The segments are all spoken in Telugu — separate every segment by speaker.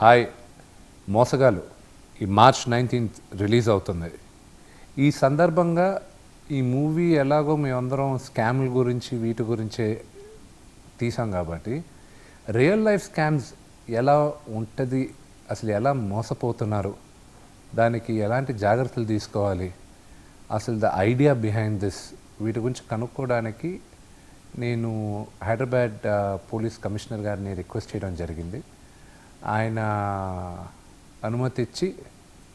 Speaker 1: హాయ్ మోసగాలు ఈ మార్చ్ 19th రిలీజ్ అవుతుంది. ఈ సందర్భంగా ఈ మూవీ ఎలాగో మేమందరం స్కామ్ల గురించి వీటి గురించే తీసాం కాబట్టి రియల్ లైఫ్ స్కామ్స్ ఎలా ఉంటుంది, అసలు ఎలా మోసపోతున్నారు, దానికి ఎలాంటి జాగ్రత్తలు తీసుకోవాలి, అసలు ద ఐడియా బిహైండ్ దిస్ వీటి గురించి కనుక్కోవడానికి నేను హైదరాబాద్ పోలీస్ కమిషనర్ గారిని రిక్వెస్ట్ చేయడం జరిగింది. ఆయన అనుమతి ఇచ్చి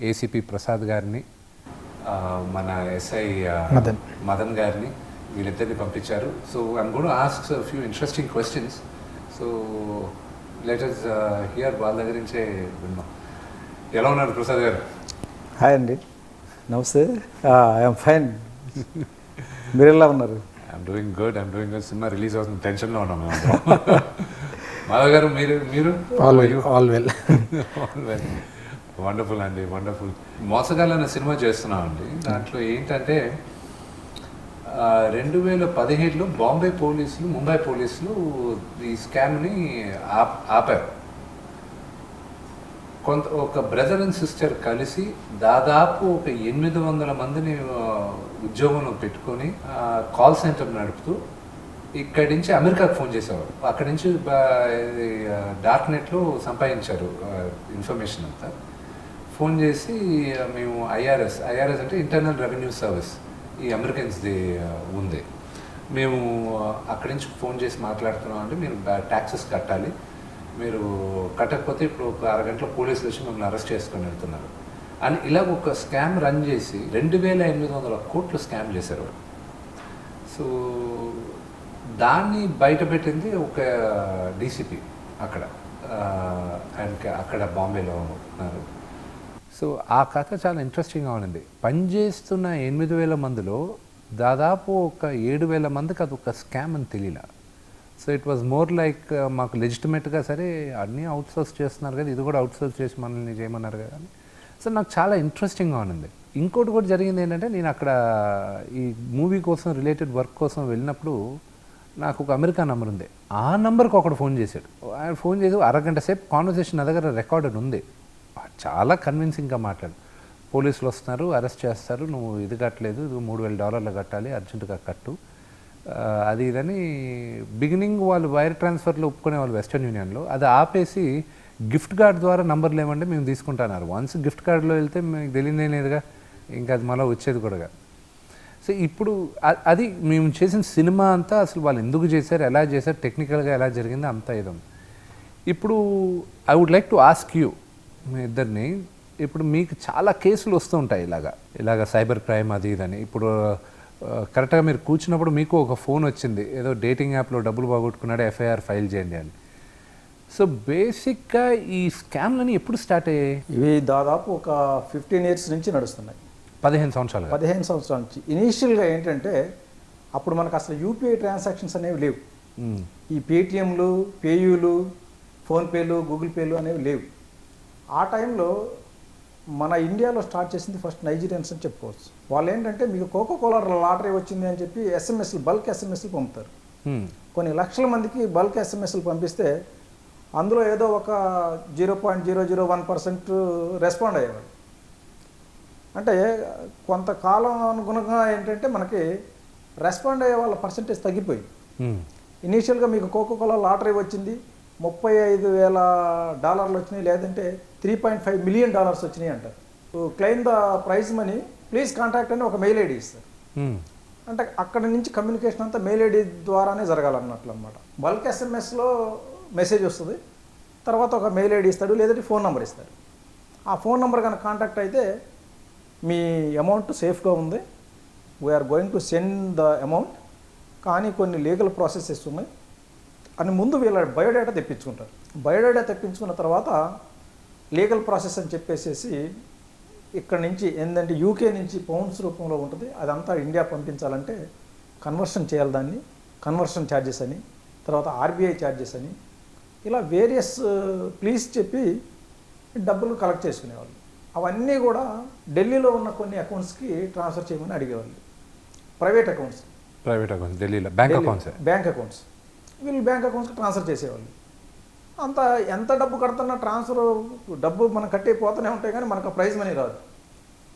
Speaker 1: ఏసీపీ ప్రసాద్ గారిని, మన ఎస్ఐ మదన్ గారిని వీళ్ళిద్దరిని పంపించారు. So I'm going to ask few interesting questions. So let us here వాళ్ళ దగ్గర నుంచే విన్నాం. ఎలా ఉన్నారు ప్రసాద్ గారు?
Speaker 2: హాయ్ అండి, నమస్తే. I'm fine. మీరు ఎలా ఉన్నారు?
Speaker 1: I'm doing good. Cinema release అవుతుంది, టెన్షన్లో ఉన్నాం. మాధవ్ గారు మీరు
Speaker 2: ఆల్ వెల్.
Speaker 1: వండర్ఫుల్ అండి, వండర్ఫుల్. మోసగాళ్ళు అనే సినిమా చేస్తున్నామండి. దాంట్లో ఏంటంటే 2017లో బాంబే పోలీసులు, ముంబై పోలీసులు ఈ స్కామ్ని ఆపారు. ఒక బ్రదర్ అండ్ సిస్టర్ కలిసి దాదాపు ఒక 800 మందిని ఉద్యోగంలో పెట్టుకొని కాల్ సెంటర్ నడుపుతూ ఇక్కడి నుంచి అమెరికాకు ఫోన్ చేసేవారు. అక్కడి నుంచి డార్క్ నెట్లో సంపాదించారు ఇన్ఫర్మేషన్ అంతా. ఫోన్ చేసి మేము ఐఆర్ఎస్ అంటే ఇంటర్నల్ రెవెన్యూ సర్వీస్, ఈ అమెరికన్స్ది ఉంది, మేము అక్కడి నుంచి ఫోన్ చేసి మాట్లాడుతున్నాం అంటే మీరు ట్యాక్సెస్ కట్టాలి, మీరు కట్టకపోతే ఇప్పుడు ఒక అరగంటలో పోలీసులు వచ్చి మిమ్మల్ని అరెస్ట్ చేసుకొని వెళ్తున్నారు అని ఇలా ఒక స్కామ్ రన్ చేసి 2800 కోట్లు స్కామ్ చేశారు. సో దాన్ని బయటపెట్టింది ఒక డీసీపీ అక్కడ, అండ్ అక్కడ బాంబేలో ఉన్నారు. సో ఆ కథ చాలా ఇంట్రెస్టింగ్గా ఉండింది. పనిచేస్తున్న 8000 మందిలో దాదాపు ఒక 7000 మందికి అది ఒక స్కామ్ అని తెలియలా. So it was more like మాకు లెజిటిమేట్గా సరే అన్నీ అవుట్సోర్స్ చేస్తున్నారు కదా, ఇది కూడా అవుట్సోర్స్ చేసి మనల్ని చేయమన్నారు కదా అని. సో నాకు చాలా ఇంట్రెస్టింగ్గా ఉండింది. ఇంకోటి కూడా జరిగింది ఏంటంటే, నేను అక్కడ ఈ మూవీ కోసం రిలేటెడ్ వర్క్ కోసం వెళ్ళినప్పుడు నాకు ఒక అమెరికా నెంబర్ ఉంది. ఆ నెంబర్కి ఒకడు ఫోన్ చేశాడు. ఆయన ఫోన్ చేసి అరగంట సేపు కాన్వర్సేషన్ నా దగ్గర రికార్డెడ్ ఉంది. చాలా కన్విన్సింగ్గా మాట్లాడు. పోలీసులు వస్తున్నారు, అరెస్ట్ చేస్తారు, నువ్వు ఇది కట్టలేదు, $3000 కట్టాలి, అర్జెంటుగా కట్టు, అది ఇదని. బిగినింగ్ వాళ్ళు వైర్ ట్రాన్స్ఫర్లో ఒప్పుకునే వాళ్ళు వెస్టర్న్ యూనియన్లో, అది ఆపేసి గిఫ్ట్ కార్డ్ ద్వారా నంబర్లు ఏమంటే మేము తీసుకుంటున్నారు. వన్స్ గిఫ్ట్ కార్డులో వెళ్తే మీకు తెలియదే లేదుగా, ఇంకా అది మళ్ళీ వచ్చేది కూడా. సో ఇప్పుడు అది మేము చేసిన సినిమా అంతా అసలు వాళ్ళు ఎందుకు చేశారు, ఎలా చేశారు, టెక్నికల్గా ఎలా జరిగిందో అంతా ఇదం. ఇప్పుడు I would like to ask you మీ ఇద్దరిని, ఇప్పుడు మీకు చాలా కేసులు వస్తూ ఉంటాయి ఇలాగా సైబర్ క్రైమ్ అది ఇదని. ఇప్పుడు కరెక్ట్గా మీరు కూర్చున్నప్పుడు మీకు ఒక ఫోన్ వచ్చింది, ఏదో డేటింగ్ యాప్లో డబ్బులు బాగొట్టుకున్నాడు, ఎఫ్ఐఆర్ ఫైల్ చేయండి అని. సో బేసిక్గా ఈ స్కామ్లని ఎప్పుడు స్టార్ట్ అయ్యాయి?
Speaker 2: ఇవి దాదాపు ఒక 15 years నుంచి నడుస్తున్నాయి.
Speaker 1: 15 సంవత్సరాల
Speaker 2: నుంచి. ఇనీషియల్గా ఏంటంటే అప్పుడు మనకు అసలు యూపీఐ ట్రాన్సాక్షన్స్ అనేవి లేవు. ఈ పేటిఎంలు, పేయూలు, ఫోన్పేలు, గూగుల్ పేలు అనేవి లేవు. ఆ టైంలో మన ఇండియాలో స్టార్ట్ చేసింది ఫస్ట్ నైజీరియన్స్ అని చెప్పుకోవచ్చు. వాళ్ళు ఏంటంటే మీకు కోకోకోలా లాటరీ వచ్చింది అని చెప్పి బల్క్ ఎస్ఎంఎస్లు పంపుతారు. కొన్ని లక్షల మందికి బల్క్ ఎస్ఎంఎస్లు పంపిస్తే అందులో ఏదో ఒక 0.001% రెస్పాండ్ అయ్యేవాడు. అంటే కొంతకాలం అనుగుణంగా ఏంటంటే మనకి రెస్పాండ్ అయ్యే వాళ్ళ పర్సంటేజ్ తగ్గిపోయింది. ఇనీషియల్గా మీకు కోకోకోలా లాటరీ వచ్చింది, $35,000 వచ్చినాయి, లేదంటే $3.5 million వచ్చినాయి అంటారు. Claim the prize money, please contact అని ఒక మెయిల్ ఐడి ఇస్తారు. అంటే అక్కడి నుంచి కమ్యూనికేషన్ అంతా మెయిల్ ఐడి ద్వారానే జరగాలన్నట్లు అనమాట. బల్క్ ఎస్ఎంఎస్లో మెసేజ్ వస్తుంది, తర్వాత ఒక మెయిల్ ఐడి ఇస్తాడు, లేదంటే ఫోన్ నెంబర్ ఇస్తాడు. ఆ ఫోన్ నెంబర్ కనుక కాంటాక్ట్ అయితే మీ అమౌంట్ సేఫ్గా ఉంది, we are going to send the amount, కానీ కొన్ని లీగల్ ప్రాసెసెస్ ఉన్నాయి అని ముందు వీళ్ళ బయోడేటా తెప్పించుకుంటారు. బయోడేటా తెప్పించుకున్న తర్వాత లీగల్ ప్రాసెస్ అని చెప్పేసి ఇక్కడ నుంచి ఏంటంటే యూకే నుంచి పౌండ్స్ రూపంలో ఉంటుంది, అదంతా ఇండియా పంపించాలంటే కన్వర్షన్ చేయాలి. దాన్ని కన్వర్షన్ ఛార్జెస్ అని, తర్వాత ఆర్బీఐ ఛార్జెస్ అని, ఇలా వేరియస్ ప్లీజ్ చెప్పి డబ్బులు కలెక్ట్ చేసుకునేవాళ్ళు. అవన్నీ కూడా ఢిల్లీలో ఉన్న కొన్ని అకౌంట్స్కి ట్రాన్స్ఫర్ చేయమని అడిగేవాళ్ళు. ప్రైవేట్ అకౌంట్స్
Speaker 1: ఢిల్లీలో బ్యాంక్ అకౌంట్స్
Speaker 2: వీళ్ళు బ్యాంక్ అకౌంట్స్కి ట్రాన్స్ఫర్ చేసేవాళ్ళు. అంత ఎంత డబ్బు కడుతున్నా ట్రాన్స్ఫర్ డబ్బు మనం కట్టే పోతూనే ఉంటాయి కానీ మనకు ప్రైజ్ మనీ రాదు.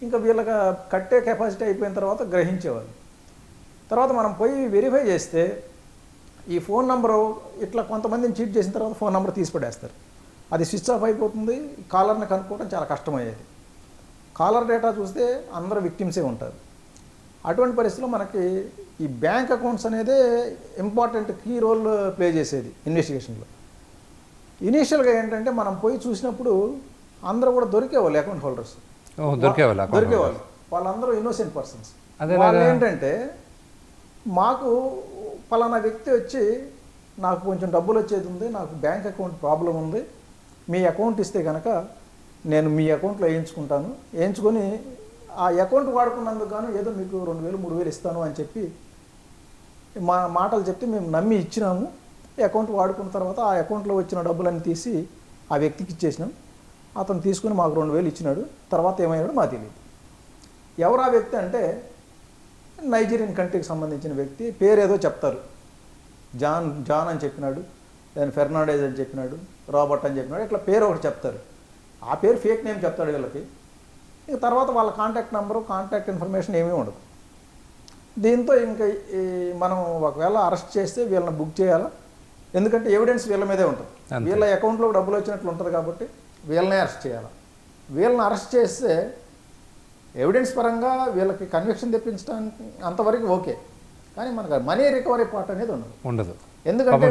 Speaker 2: ఇంకా వీళ్ళకి కట్టే కెపాసిటీ అయిపోయిన తర్వాత గ్రహించేవాళ్ళు. తర్వాత మనం పోయి వెరిఫై చేస్తే ఈ ఫోన్ నెంబరు ఇట్లా కొంతమందిని చీట్ చేసిన తర్వాత ఫోన్ నెంబర్ తీసి పడేస్తారు. అది స్విచ్ ఆఫ్ అయిపోతుంది. కాలర్ని కనుక్కోవడం చాలా కష్టమయ్యేది. కాలర్ డేటా చూస్తే అందరూ విక్టిమ్సే ఉంటారు. అటువంటి పరిస్థితుల్లో మనకి ఈ బ్యాంక్ అకౌంట్స్ అనేదే ఇంపార్టెంట్ కీ రోల్ ప్లే చేసేది ఇన్వెస్టిగేషన్లో. ఇనీషియల్గా ఏంటంటే మనం పోయి చూసినప్పుడు అందరూ కూడా దొరికేవాళ్ళు అకౌంట్ హోల్డర్స్ దొరికేవాళ్ళు. వాళ్ళందరూ ఇన్నోసెంట్ పర్సన్స్. వాళ్ళు ఏంటంటే మాకు పలానా వ్యక్తి వచ్చి నాకు కొంచెం డబ్బులు వచ్చేది ఉంది, నాకు బ్యాంక్ అకౌంట్ ప్రాబ్లం ఉంది, మీ అకౌంట్ ఇస్తే కనుక నేను మీ అకౌంట్లో వేయించుకుంటాను, వేయించుకొని ఆ అకౌంట్ వాడుకున్నందుకు గాను ఏదో మీకు 2000 3000 ఇస్తాను అని చెప్పి మా మాటలు చెప్తే మేము నమ్మి ఇచ్చినాము. అకౌంట్ వాడుకున్న తర్వాత ఆ అకౌంట్లో వచ్చిన డబ్బులన్నీ తీసి ఆ వ్యక్తికి ఇచ్చేసినాం. అతను తీసుకుని మాకు 2000 ఇచ్చినాడు. తర్వాత ఏమైనాడు మాకు తెలియదు. ఎవరు ఆ వ్యక్తి అంటే నైజీరియన్ కంట్రీకి సంబంధించిన వ్యక్తి. పేరు ఏదో చెప్తారు, జాన్ అని చెప్పినాడు, దాని ఫెర్నాండెజ్ అని చెప్పినాడు, రాబర్ట్ అని చెప్పినాడు, ఇట్లా పేరు ఒకటి చెప్తారు. ఆ పేరు ఫేక్ నేమ్ చెప్తాడు వీళ్ళకి. ఇక తర్వాత వాళ్ళ కాంటాక్ట్ నెంబరు, కాంటాక్ట్ ఇన్ఫర్మేషన్ ఏమీ ఉండదు. దీంతో ఇంకా మనం ఒకవేళ అరెస్ట్ చేస్తే వీళ్ళని బుక్ చేయాలా, ఎందుకంటే ఎవిడెన్స్ వీళ్ళ మీదే ఉంటుంది. వీళ్ళ అకౌంట్లో డబ్బులు వచ్చినట్లు ఉంటుంది కాబట్టి వీళ్ళనే అరెస్ట్ చేయాలి. వీళ్ళని అరెస్ట్ చేస్తే ఎవిడెన్స్ పరంగా వీళ్ళకి కన్విక్షన్ తెప్పించడానికి అంతవరకు ఓకే, కానీ మనకు మనీ రికవరీ పార్ట్ అనేది ఉండదు. ఎందుకంటే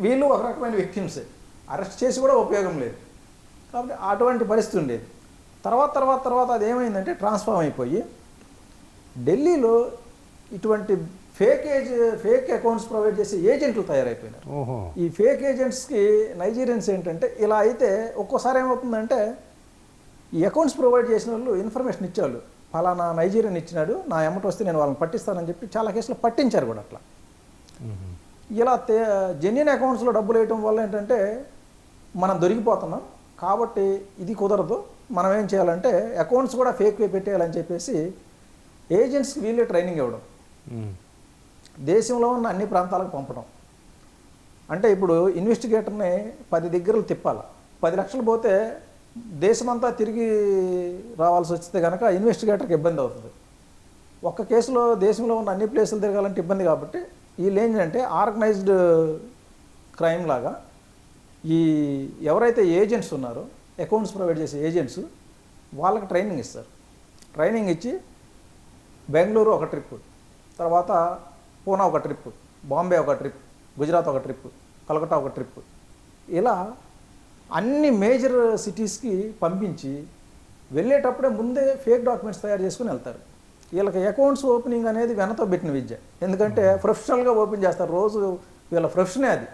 Speaker 2: వీళ్ళు ఒక రకమైన విక్టిమ్సే. అరెస్ట్ చేసి కూడా ఉపయోగం లేదు. కాబట్టి అటువంటి పరిస్థితి ఉండేది. తర్వాత అది ఏమైందంటే ట్రాన్స్ఫార్మ్ అయిపోయి ఢిల్లీలో ఇటువంటి ఫేక్ అకౌంట్స్ ప్రొవైడ్ చేసే ఏజెంట్లు తయారైపోయినారు. ఈ ఫేక్ ఏజెంట్స్కి నైజీరియన్స్ ఏంటంటే ఇలా అయితే ఒక్కోసారి ఏమవుతుందంటే ఈ అకౌంట్స్ ప్రొవైడ్ చేసిన వాళ్ళు ఇన్ఫర్మేషన్ ఇచ్చేవాళ్ళు, ఫలానా నైజీరియన్ ఇచ్చినాడు, నా ఎమ్మటి వస్తే నేను వాళ్ళని పట్టిస్తానని చెప్పి చాలా కేసులు పట్టించారు కూడా. అట్లా ఇలా జెన్యున్ అకౌంట్స్లో డబ్బులు వేయటం వల్ల ఏంటంటే మనం దొరికిపోతున్నాం. కాబట్టి ఇది కుదరదు, మనం ఏం చేయాలంటే అకౌంట్స్ కూడా ఫేక్ పెట్టేయాలని చెప్పేసి ఏజెంట్స్కి వీళ్ళే ట్రైనింగ్ ఇవ్వడం, దేశంలో ఉన్న అన్ని ప్రాంతాలకు పంపడం. అంటే ఇప్పుడు ఇన్వెస్టిగేటర్ని 10 దగ్గరలు తిప్పాలి. 10 లక్షలు పోతే దేశమంతా తిరిగి రావాల్సి వస్తే కనుక ఇన్వెస్టిగేటర్కి ఇబ్బంది అవుతుంది. ఒక్క కేసులో దేశంలో ఉన్న అన్ని ప్లేసులు తిరగాలంటే ఇబ్బంది. కాబట్టి వీళ్ళు ఏంటంటే ఆర్గనైజ్డ్ క్రైమ్ లాగా ఈ ఎవరైతే ఏజెంట్స్ ఉన్నారో అకౌంట్స్ ప్రొవైడ్ చేసే ఏజెంట్స్ వాళ్ళకి ట్రైనింగ్ ఇస్తారు. ట్రైనింగ్ ఇచ్చి బెంగళూరు ఒక ట్రిప్, తర్వాత పూనా ఒక ట్రిప్, బాంబే ఒక ట్రిప్, గుజరాత్ ఒక ట్రిప్, కలకత్తా ఒక ట్రిప్, ఇలా అన్ని మేజర్ సిటీస్కి పంపించి వెళ్ళేటప్పుడే ముందే ఫేక్ డాక్యుమెంట్స్ తయారు చేసుకుని వెళ్తారు. వీళ్ళకి అకౌంట్స్ ఓపెనింగ్ అనేది వెనతో పెట్టిన విద్య. ఎందుకంటే ప్రొఫెషనల్గా ఓపెన్ చేస్తారు. రోజు వీళ్ళ ప్రొఫెషనే అది.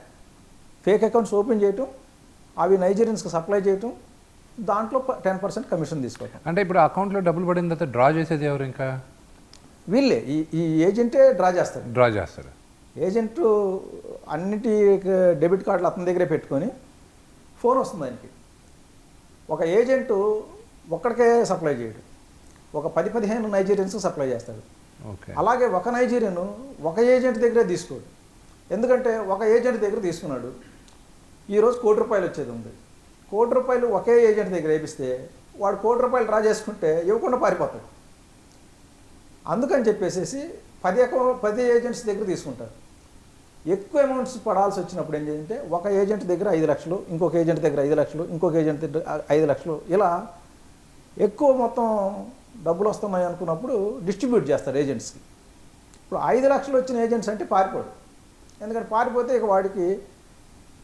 Speaker 2: ఫేక్ అకౌంట్స్ ఓపెన్ చేయటం, అవి నైజీరియన్స్కి సప్లై చేయటం, దాంట్లో 10% కమిషన్ తీసుకోవటం.
Speaker 1: అంటే ఇప్పుడు అకౌంట్లో డబ్బులు పడిన తర్వాత డ్రా చేసేది ఎవరు? ఇంకా
Speaker 2: వీళ్ళే, ఈ ఏజెంటే డ్రా చేస్తారు. ఏజెంట్ అన్నిటి డెబిట్ కార్డులు అతని దగ్గరే పెట్టుకొని ఫోన్ వస్తుంది ఆయనకి. ఒక ఏజెంటు ఒక్కడికే సప్లై చేయడు, ఒక 10-15 నైజీరియన్స్కి సప్లై చేస్తాడు. అలాగే ఒక నైజీరియన్ ఒక ఏజెంట్ దగ్గరే తీసుకోడు. ఎందుకంటే ఒక ఏజెంట్ దగ్గర తీసుకున్నాడు, ఈరోజు ₹1,00,00,000 వచ్చేది ఉంది, ₹1,00,00,000 ఒకే ఏజెంట్ దగ్గర వేపిస్తే వాడు ₹1,00,00,000 డ్రా చేసుకుంటే ఇవ్వకుండా పారిపోతాడు. అందుకని చెప్పేసి 10 ఏజెంట్స్ దగ్గర తీసుకుంటారు. ఎక్కువ అమౌంట్స్ పడాల్సి వచ్చినప్పుడు ఏం చేయాలంటే ఒక ఏజెంట్ దగ్గర 5 లక్షలు, ఇంకొక ఏజెంట్ దగ్గర 5 లక్షలు, ఇంకొక ఏజెంట్ దగ్గర 5 లక్షలు, ఇలా ఎక్కువ మొత్తం డబ్బులు వస్తున్నాయి అనుకున్నప్పుడు డిస్ట్రిబ్యూట్ చేస్తారు ఏజెంట్స్కి. ఇప్పుడు 5 లక్షలు వచ్చిన ఏజెంట్స్ అంటే పారిపోడు. ఎందుకంటే పారిపోతే ఇక వాడికి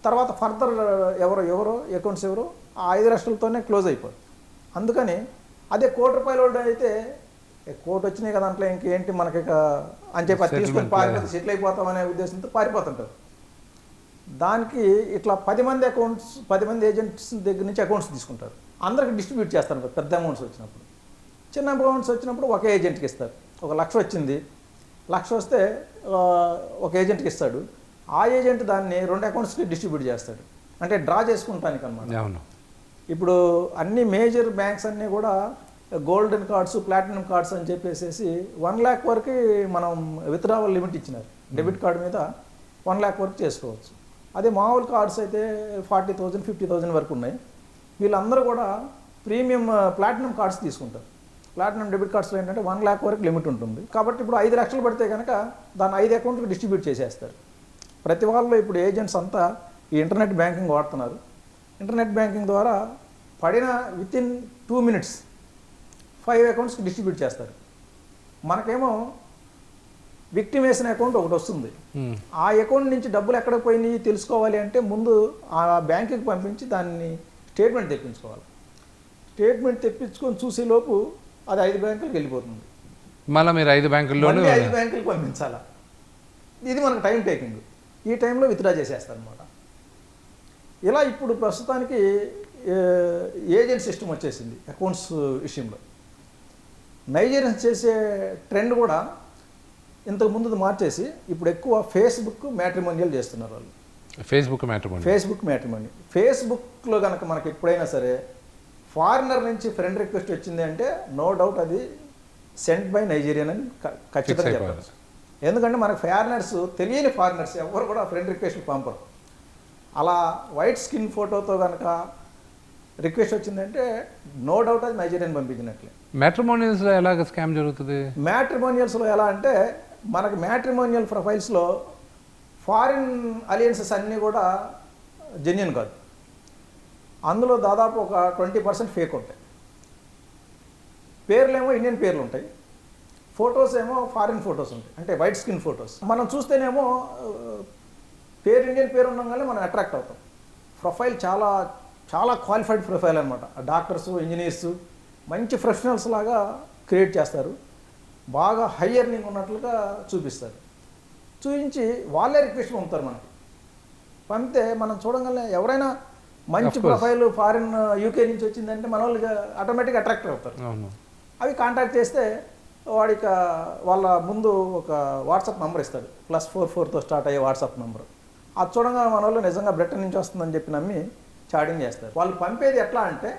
Speaker 2: తర్వాత ఫర్దర్ ఎవరో అకౌంట్స్ ఎవరో ఆ 5 లక్షలతోనే క్లోజ్ అయిపోదు. అందుకని అదే ₹1,00,00,000 అయితే కోర్టు వచ్చినాయి కదా దాంట్లో ఇంకేంటి మనకి అని చెప్పి తీసుకొని పారిపోతే సెటిల్ అయిపోతామనే ఉద్దేశంతో పారిపోతుంటారు. దానికి ఇట్లా 10 మంది ఏజెంట్స్ దగ్గర నుంచి అకౌంట్స్ తీసుకుంటారు. అందరికి డిస్ట్రిబ్యూట్ చేస్తారు. పెద్ద అమౌంట్స్ వచ్చినప్పుడు, చిన్న అమౌంట్స్ వచ్చినప్పుడు ఒకే ఏజెంట్కి ఇస్తారు. ఒక 1,00,000 వచ్చింది, 1,00,000 వస్తే ఒక ఏజెంట్కి ఇస్తాడు. ఆ ఏజెంట్ దాన్ని 2 అకౌంట్స్కి డిస్ట్రిబ్యూట్ చేస్తాడు. అంటే డ్రా చేసుకుంటానికి అన్నమాట. ఇప్పుడు అన్ని మేజర్ బ్యాంక్స్ అన్నీ కూడా గోల్డెన్ కార్డ్స్, ప్లాటినం కార్డ్స్ అని చెప్పేసి 1 lakh వరకు మనం విత్డ్రావల్ లిమిట్ ఇచ్చినారు. డెబిట్ కార్డు మీద 1 lakh వరకు చేసుకోవచ్చు. అదే మామూలు కార్డ్స్ అయితే 40,000 50,000 వరకు ఉన్నాయి. వీళ్ళందరూ కూడా ప్రీమియం ప్లాటినం కార్డ్స్ తీసుకుంటారు. ప్లాటినం డెబిట్ కార్డ్స్లో ఏంటంటే 1 lakh వరకు లిమిట్ ఉంటుంది. కాబట్టి ఇప్పుడు 5 లక్షలు పడితే కనుక దాన్ని 5 అకౌంట్కి డిస్ట్రిబ్యూట్ చేసేస్తారు. ప్రతి వాళ్ళు ఇప్పుడు ఏజెంట్స్ అంతా ఈ ఇంటర్నెట్ బ్యాంకింగ్ వాడుతున్నారు. ఇంటర్నెట్ బ్యాంకింగ్ ద్వారా పడిన వితిన్ 2 minutes 5 అకౌంట్స్కి డిస్ట్రిబ్యూట్ చేస్తారు. మనకేమో విక్టిమ్ వేసిన అకౌంట్ ఒకటి వస్తుంది. ఆ అకౌంట్ నుంచి డబ్బులు ఎక్కడ పోయినాయి తెలుసుకోవాలి అంటే ముందు ఆ బ్యాంకుకి పంపించి దాన్ని స్టేట్మెంట్ తెప్పించుకోవాలి. స్టేట్మెంట్ తెప్పించుకొని చూసేలోపు అది 5 బ్యాంకులకు వెళ్ళిపోతుంది.
Speaker 1: మళ్ళీ మీరు 5 బ్యాంకుల్లో
Speaker 2: 5 బ్యాంకులకు పంపించాలా. ఇది మనకు టైం టేకింగ్. ఈ టైంలో విత్డ్రా చేసేస్తారు అనమాట. ఇలా ఇప్పుడు ప్రస్తుతానికి ఏజెంట్ సిస్టమ్ వచ్చేసింది అకౌంట్స్ విషయంలో. నైజీరియన్స్ చేసే ట్రెండ్ కూడా ఇంతకు ముందు మార్చేసి ఇప్పుడు ఎక్కువ ఫేస్బుక్ మ్యాట్రిమోనియల్ చేస్తున్నారు వాళ్ళు.
Speaker 1: Facebook
Speaker 2: matrimonial. ఫేస్బుక్లో కనుక మనకి ఎప్పుడైనా సరే ఫారినర్ నుంచి ఫ్రెండ్ రిక్వెస్ట్ వచ్చింది అంటే నో డౌట్ అది సెంట్ బై నైజీరియన్ అని ఖచ్చితంగా చెప్పాలి. ఎందుకంటే మనకు ఫారినర్స్, తెలియని ఫారినర్స్ ఎవరు కూడా ఫ్రెండ్ రిక్వెస్ట్లు పంపరు. అలా వైట్ స్కిన్ ఫోటోతో కనుక రిక్వెస్ట్ వచ్చిందంటే నో డౌట్ అది నైజీరియన్ పంపించినట్లే.
Speaker 1: మ్యాట్రిమోనియల్స్లో ఎలాగ స్కామ్ జరుగుతుంది?
Speaker 2: మ్యాట్రిమోనియల్స్లో ఎలా అంటే మనకి మ్యాట్రిమోనియల్ ప్రొఫైల్స్లో ఫారిన్ అలయన్సెస్ అన్నీ కూడా జెన్యున్ కాదు. అందులో దాదాపు ఒక 20% ఫేక్ ఉంటాయి. పేర్లేమో ఇండియన్ పేర్లు ఉంటాయి, ఫొటోస్ ఏమో ఫారిన్ ఫొటోస్ ఉంటాయి, అంటే వైట్ స్కిన్ ఫొటోస్. మనం చూస్తేనేమో పేరు ఇండియన్ పేరు ఉండగానే మనం అట్రాక్ట్ అవుతాం. ప్రొఫైల్ చాలా చాలా క్వాలిఫైడ్ ప్రొఫైల్ అనమాట. డాక్టర్స్, ఇంజనీర్స్, మంచి ప్రొఫెషనల్స్ లాగా క్రియేట్ చేస్తారు. బాగా హై ఎర్నింగ్ ఉన్నట్లుగా చూపిస్తారు. చూపించి వాళ్ళే రిక్వెస్ట్ పంపుతారు మనకి. పంపితే మనం చూడగానే ఎవరైనా మంచి ప్రొఫైల్ ఫారిన్ యూకే నుంచి వచ్చిందంటే మన వాళ్ళు ఆటోమేటిక్గా అట్రాక్ట్ అవుతారు. అవి కాంటాక్ట్ చేస్తే వాడికి వాళ్ళ ముందు ఒక వాట్సాప్ నెంబర్ ఇస్తాడు, +44తో స్టార్ట్ అయ్యే వాట్సాప్ నెంబర్. అది చూడంగా మన వాళ్ళు నిజంగా బ్రిటన్ నుంచి వస్తుందని చెప్పి నమ్మి చాటింగ్ చేస్తారు. వాళ్ళు పంపేది ఎట్లా అంటే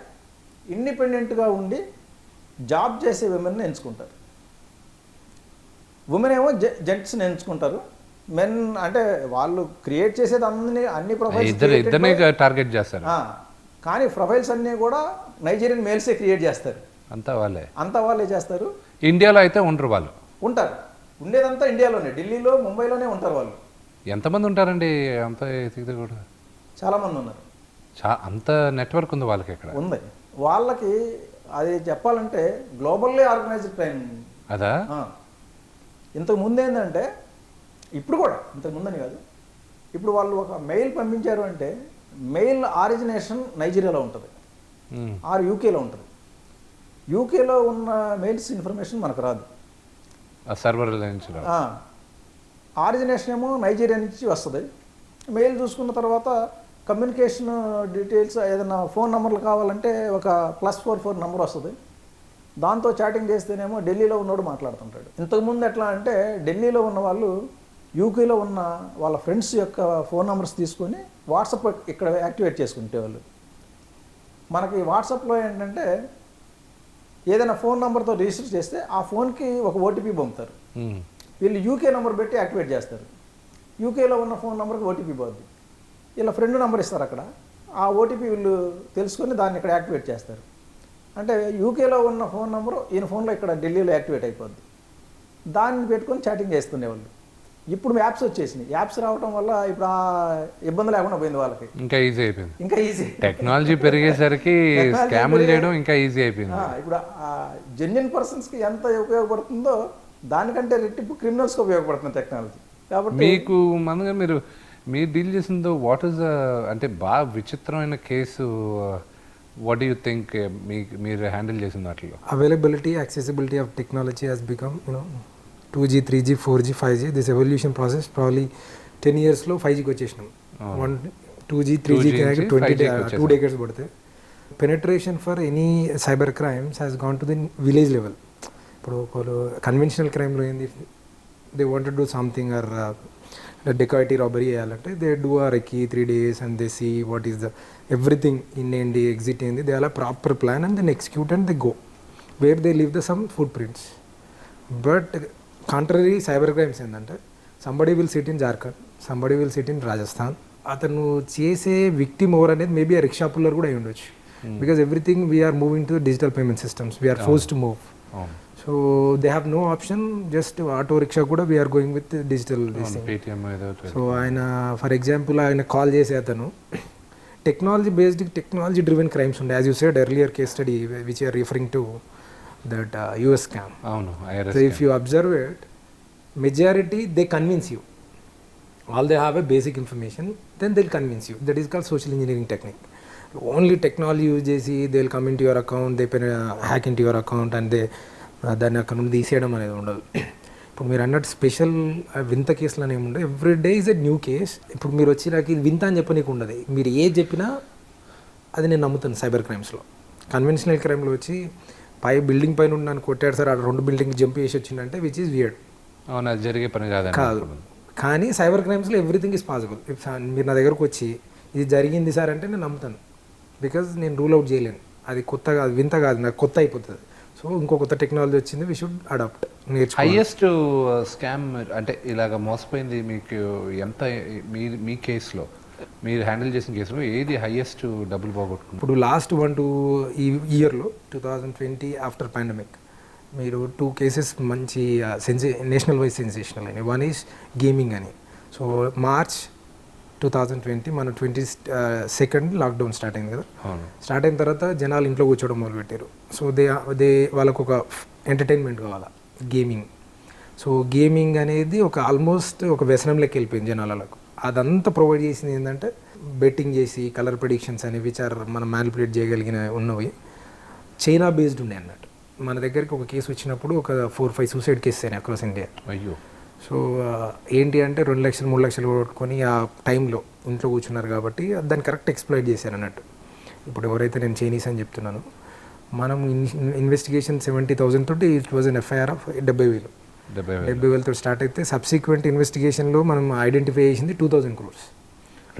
Speaker 2: ఇండిపెండెంట్గా ఉండి జాబ్ చేసే విమెన్ని ఎంచుకుంటారు. ఉమెన్ ఏమో జెంట్స్ని ఎంచుకుంటారు. మెన్ అంటే వాళ్ళు క్రియేట్ చేసేది అన్ని ప్రొఫైల్స్
Speaker 1: టార్గెట్ చేస్తారు.
Speaker 2: కానీ ప్రొఫైల్స్ అన్నీ కూడా నైజీరియన్ మేల్సే క్రియేట్ చేస్తారు.
Speaker 1: అంతా
Speaker 2: వాళ్ళే చేస్తారు.
Speaker 1: ఇండియాలో అయితే ఉండరు, వాళ్ళు
Speaker 2: ఉంటారు. ఉండేదంతా ఇండియాలోనే, ఢిల్లీలో, ముంబైలోనే ఉంటారు వాళ్ళు.
Speaker 1: ఎంతమంది ఉంటారండి? అంత కూడా
Speaker 2: చాలా మంది ఉన్నారు.
Speaker 1: అంత నెట్వర్క్ ఉంది వాళ్ళకి, ఇక్కడ
Speaker 2: ఉంది వాళ్ళకి. అది చెప్పాలంటే గ్లోబల్లీ ఆర్గనైజ్డ్ క్రైమ్
Speaker 1: అదా.
Speaker 2: ఇంతకు ముందు ఏంటంటే, ఇప్పుడు కూడా ఇంతకు ముందని కాదు, ఇప్పుడు వాళ్ళు ఒక మెయిల్ పంపించారు అంటే మెయిల్ ఆరిజినేషన్ నైజీరియాలో ఉంటుంది, ఆర్ యూకేలో ఉంటుంది. యూకేలో ఉన్న మెయిల్స్ ఇన్ఫర్మేషన్ మనకు రాదు,
Speaker 1: సర్వర్
Speaker 2: ఆరిజినేషన్ ఏమో నైజీరియా నుంచి వస్తుంది. మెయిల్ చూసుకున్న తర్వాత కమ్యూనికేషన్ డీటెయిల్స్, ఏదైనా ఫోన్ నెంబర్లు కావాలంటే ఒక +44 నెంబర్ వస్తుంది. దాంతో చాటింగ్ చేస్తేనేమో ఢిల్లీలో ఉన్నోడు మాట్లాడుతుంటాడు. ఇంతకుముందు ఎట్లా అంటే ఢిల్లీలో ఉన్న వాళ్ళు యూకేలో ఉన్న వాళ్ళ ఫ్రెండ్స్ యొక్క ఫోన్ నెంబర్స్ తీసుకొని వాట్సాప్ ఇక్కడ యాక్టివేట్ చేసుకుంటేవాళ్ళు. మనకి వాట్సాప్లో ఏంటంటే ఏదైనా ఫోన్ నెంబర్తో రిజిస్టర్ చేస్తే ఆ ఫోన్కి ఒక ఓటీపీ పంపుతారు. వీళ్ళు యూకే నెంబర్ పెట్టి యాక్టివేట్ చేస్తారు. యూకేలో ఉన్న ఫోన్ నెంబర్కి ఓటీపీ పోద్ది. వీళ్ళ ఫ్రెండ్ నెంబర్ ఇస్తారు అక్కడ, ఆ ఓటీపీ వీళ్ళు తెలుసుకొని దాన్ని ఇక్కడ యాక్టివేట్ చేస్తారు. అంటే యూకేలో ఉన్న ఫోన్ నెంబరు ఈయన ఫోన్లో ఇక్కడ ఢిల్లీలో యాక్టివేట్ అయిపోద్ది. దాన్ని పెట్టుకొని చాటింగ్ చేస్తుండేవాళ్ళు. ఇప్పుడు యాప్స్ వచ్చేసినాయి. యాప్స్ రావడం వల్ల ఇప్పుడు ఆ ఇబ్బంది లేకుండా పోయింది వాళ్ళకి.
Speaker 1: ఇంకా ఈజీ టెక్నాలజీ పెరిగేసరికి స్కామ్లు చేయడం ఇంకా ఈజీ అయిపోయింది.
Speaker 2: ఇప్పుడు జెన్యున్ పర్సన్స్కి ఎంత ఉపయోగపడుతుందో దానికంటే రెట్టింపు క్రిమినల్స్కి ఉపయోగపడుతుంది టెక్నాలజీ. కాబట్టి
Speaker 1: మీకు మనగా మీరు డీల్ చేసిందో వాట్ ఈస్ అంటే బాగా విచిత్రమైన case, what do you think మీరు హ్యాండిల్ చేసిన వాటిలో?
Speaker 3: Availability, accessibility of technology has become 2G, 3G, 4G, 5G. This evolution process probably 10 yearsలో 5Gకి వచ్చేసినాం. 2G, 3G 2 decades పడితే penetration for any cyber crimes has gone to the village level. ఇప్పుడు కన్వెన్షనల్ క్రైమ్లో ఏంది, they want to do something or dacoity robbery చేయాలంటే they do a recce 3 days and they see what is the everything in ఏంటి, ఎగ్జిట్ ఏంది, they all proper plan and then execute and they go where they leave the some foot prints. But contrary cyber crimes ఏంటంటే somebody will sit in Jharkhand, somebody will sit in Rajasthan, అతను చేసే విక్టిమ్ ఓవర్ అనేది మేబీ ఆ రిక్షా పుల్లర్ కూడా అయి ఉండొచ్చు. Because everything we are moving to digital payment systems, we are force to move. So they have no option, just auto rickshaw కూడా we are going with digital. So ఆయన ఫర్ ఎగ్జాంపుల్ ఆయన కాల్ చేసే అతను technology based, technology driven crimes ఉండే, as you said earlier case study which are referring to that US scam. So if you observe it, majority they convince you. All they have a basic information, then they'll convince you. That is called social engineering technique. Only technology use చేసి they'll come into your account, they hack into your account and they దాన్ని అక్కడ నుండి తీసేయడం అనేది ఉండదు. ఇప్పుడు మీరు అన్నట్టు స్పెషల్ వింత కేసులు అనేవి ఉండవు. Every day is a new case. ఇప్పుడు మీరు వచ్చి నాకు ఇది వింత అని చెప్పనీకు ఉండదు. మీరు ఏది చెప్పినా అది నేను నమ్ముతాను. సైబర్ క్రైమ్స్లో, కన్వెన్షనల్ క్రైమ్లో వచ్చి బిల్డింగ్ పైన నన్ను కొట్టాడు సార్, ఆ 2 బిల్డింగ్ జంప్ చేసి వచ్చిందంటే విచ్ ఈస్ వియర్డ్.
Speaker 1: అవును, అది జరిగే పని
Speaker 3: కాదు. కానీ సైబర్ క్రైమ్స్లో ఎవ్రీథింగ్ ఈజ్ పాసిబుల్. మీరు నా దగ్గరకు వచ్చి ఇది జరిగింది సార్ అంటే నేను నమ్ముతాను. బికాజ్ నేను రూల్ అవుట్ చేయలేను. అది కొత్త కాదు, వింత కాదు, నాకు కొత్త అయిపోతుంది. సో ఇంకో కొత్త టెక్నాలజీ వచ్చింది, వీ షుడ్ అడాప్ట్, నేర్చుకోవాలి.
Speaker 1: హైయెస్ట్ స్కామ్ అంటే ఇలాగ మోసపోయింది మీకు ఎంత? మీ కేసులో, మీరు హ్యాండిల్ చేసిన కేసులో ఏది హైయెస్ట్ డబ్బులు పోగొట్టుకుంటారు?
Speaker 3: ఇప్పుడు లాస్ట్ 1-2 ఇయర్లో 2020 ఆఫ్టర్ పాండమిక్ మీరు 2 కేసెస్ మంచి నేషనల్ వైజ్ సెన్సేషనల్ అయినాయి. వన్ ఈజ్ గేమింగ్ అని. సో మార్చ్ 2020 మన 22nd లాక్డౌన్ స్టార్ట్ అయింది కదా. స్టార్ట్ అయిన తర్వాత జనాలు ఇంట్లో కూర్చోవడం మొదలుపెట్టారు. సో దే వాళ్ళకు ఒక ఎంటర్టైన్మెంట్ కావాలా, గేమింగ్. సో గేమింగ్ అనేది ఒక ఆల్మోస్ట్ ఒక వ్యసనంలోకి వెళ్ళిపోయింది జనాలకు. అదంతా ప్రొవైడ్ చేసింది ఏంటంటే బెట్టింగ్ చేసి కలర్ ప్రెడిక్షన్స్ అనేవి విచార్ మనం మ్యానిపులేట్ చేయగలిగిన ఉన్నవి చైనా బేస్డ్ ఉండే అన్నట్టు. మన దగ్గరికి ఒక కేసు వచ్చినప్పుడు ఒక 4-5 సూసైడ్ కేసెస్ అయినాయి అక్రాస్ ఇండియా.
Speaker 1: అయ్యో.
Speaker 3: సో ఏంటి అంటే 2 లక్షలు 3 లక్షలు కొట్టుకొని ఆ టైంలో ఇంట్లో కూర్చున్నారు కాబట్టి దాన్ని కరెక్ట్ ఎక్స్ప్లాయిట్ చేశారు అన్నట్టు. ఇప్పుడు ఎవరైతే నేను చైనీస్ అని చెప్తున్నాను, మనం ఇన్వెస్టిగేషన్ 70,000 తోటి it was an FIR of 70,000 తోటి స్టార్ట్ అయితే సబ్సిక్వెంట్ ఇన్వెస్టిగేషన్లో మనం ఐడెంటిఫై చేసింది 2,000 crores.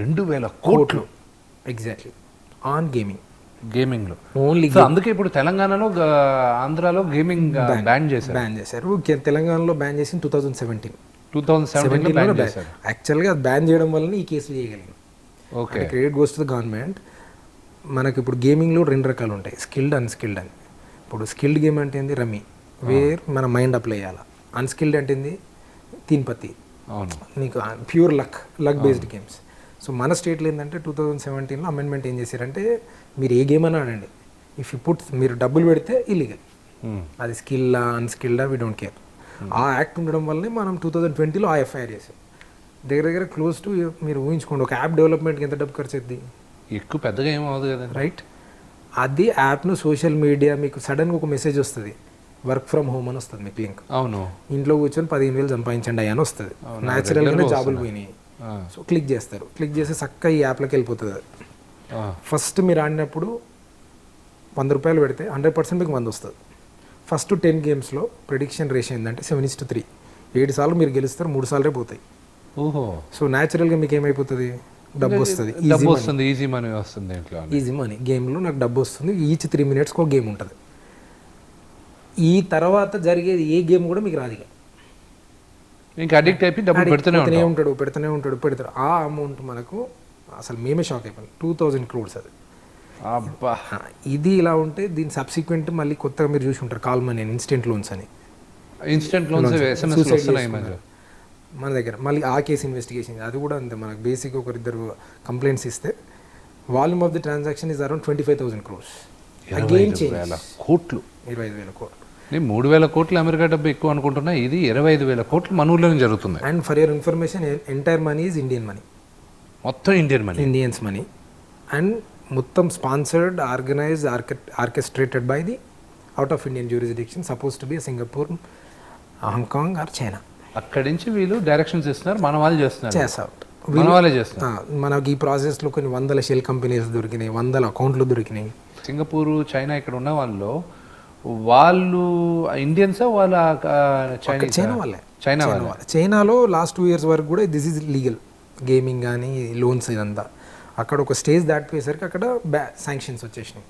Speaker 1: 2,000 కోట్లు
Speaker 3: ఎగ్జాక్ట్లీ ఆన్
Speaker 1: గేమింగ్లో
Speaker 3: ఓన్లీ.
Speaker 1: అందుకే ఇప్పుడు తెలంగాణలో, ఆంధ్రాలో గేమింగ్ బ్యాన్ చేశారు.
Speaker 3: తెలంగాణలో బ్యాన్ చేసి
Speaker 1: 2017 చేశారు.
Speaker 3: యాక్చువల్గా అది బ్యాన్ చేయడం వల్ల ఈ కేసులు చేయగలిగాం.
Speaker 1: Okay,
Speaker 3: credit goes to the government. మనకి ఇప్పుడు గేమింగ్లో 2 రకాలు ఉంటాయి, స్కిల్డ్, అన్స్కిల్డ్ అని. ఇప్పుడు స్కిల్డ్ గేమ్ అంటే ఏంది, రమ్మీ, వేర్ మన మైండ్ అప్లై చేయాలి. అన్స్కిల్డ్ అంటే ఏంది, తీన్పత్తి, నీకు pure luck based games. So మన స్టేట్లో ఏంటంటే 2017లో అమెండ్మెంట్ ఏం చేశారంటే మీరు ఏ గేమ్ అని ఆడండి, ఇఫ్ యూ పుట్, మీరు డబ్బులు పెడితే ఇల్లీగల్. అది స్కిల్లా అన్స్కిల్డా వీ డోంట్ కేర్. ఆ యాక్ట్ ఉండడం వల్లనే మనం 2020లో ఆ ఎఫ్ఐఆర్ చేసాం. దగ్గర క్లోజ్ టు, మీరు ఊహించుకోండి, ఒక యాప్ డెవలప్మెంట్కి ఎంత డబ్బు ఖర్చు అవుతుంది?
Speaker 1: ఎక్కువ పెద్దగా ఏం అవ్వదు కదా,
Speaker 3: రైట్? అది యాప్ను సోషల్ మీడియా, మీకు సడన్గా ఒక మెసేజ్ వస్తుంది, వర్క్ ఫ్రమ్ హోమ్ అని వస్తుంది మీకు లింక్.
Speaker 1: అవును,
Speaker 3: ఇంట్లో కూర్చొని 15,000 సంపాదించండి అని వస్తుంది. న్యాచురల్గానే జాబులు పోయినాయి. సో క్లిక్ చేస్తారు, క్లిక్ చేసి చక్కగా ఈ యాప్లోకి వెళ్ళిపోతుంది. ఫస్ట్ మీరు ఆడినప్పుడు 100 రూపాయలు పెడితే 100% మీకు 100 వస్తుంది. ఫస్ట్ 10 గేమ్స్లో ప్రెడిక్షన్ రేషియో ఏంటంటే 7:3. 7 సార్లు మీరు గెలుస్తారు, 3 సార్లే పోతాయి.
Speaker 1: ఓహో.
Speaker 3: సో న్యాచురల్గా మీకు ఏమైపోతుంది, డబ్బు వస్తుంది,
Speaker 1: ఈజీ మనీ వస్తుంది.
Speaker 3: ఈజీ మనీ గేమ్లో నాకు డబ్బు వస్తుంది. ఈచ్ 3 minutesకి ఒక గేమ్ ఉంటుంది. ఈ తర్వాత జరిగేది ఏ గేమ్ కూడా మీకు రాదు.
Speaker 1: ఇంకా అడిక్ట్ అయిపోయి డబ్బులు పెడుతూనే
Speaker 3: ఉంటాడు. ఆ అమౌంట్ మనకు అసలు మేమే షాక్ అయిపోయాం, 2,000 crores అది.
Speaker 1: అబ్బా.
Speaker 3: ఇది ఇలా ఉంటే దీని సబ్సిక్వెంట్ మళ్ళీ కొత్తగా మీరు చూసి ఉంటారు, కాల్ మనీ అని, ఇన్స్టెంట్ లోన్స్ అని. మన దగ్గర మళ్ళీ ఆ కేసు ఇన్వెస్టిగేషన్, అది కూడా అంతే. మనకు బేసిక్ 1-2 కంప్లైంట్స్ ఇస్తే volume of the transaction is around 25,000 crores.
Speaker 1: 25,000 కోట్లు.
Speaker 3: 25,000 కోట్లు.
Speaker 1: 3,000 కోట్లు అమెరికా డబ్బు ఎక్కువ అనుకుంటున్నా, ఇది 25,000 కోట్లు మన ఊర్లోనే జరుగుతుంది.
Speaker 3: And for your information, entire money is Indian money.
Speaker 1: మొత్తం
Speaker 3: ఇండియన్స్ మనీ. అండ్ మొత్తం sponsored, organised, orchestrated by the out of Indian jurisdiction, suppose to be Singapore, Hong Kong are China.
Speaker 1: అక్కడి నుంచి వీళ్ళు డైరెక్షన్స్ ఇస్తున్నారు, మన వాళ్ళు చేస్తున్నారు.
Speaker 3: మనకి ఈ ప్రాసెస్లో కొన్ని 100 షెల్ కంపెనీస్ దొరికినాయి, 100 అకౌంట్లు దొరికినాయి.
Speaker 1: సింగపూర్, చైనా ఇక్కడ ఉన్న వాళ్ళు ఇండియన్సా, వాళ్ళ
Speaker 3: చైనాలో లాస్ట్ 2 years వరకు కూడా దిస్ ఈజ్ లీగల్, గేమింగ్ కానీ లోన్స్ ఇదంతా. అక్కడ ఒక స్టేజ్ దాటిపోయేసరికి అక్కడ శాంక్షన్స్ వచ్చేసినాయి,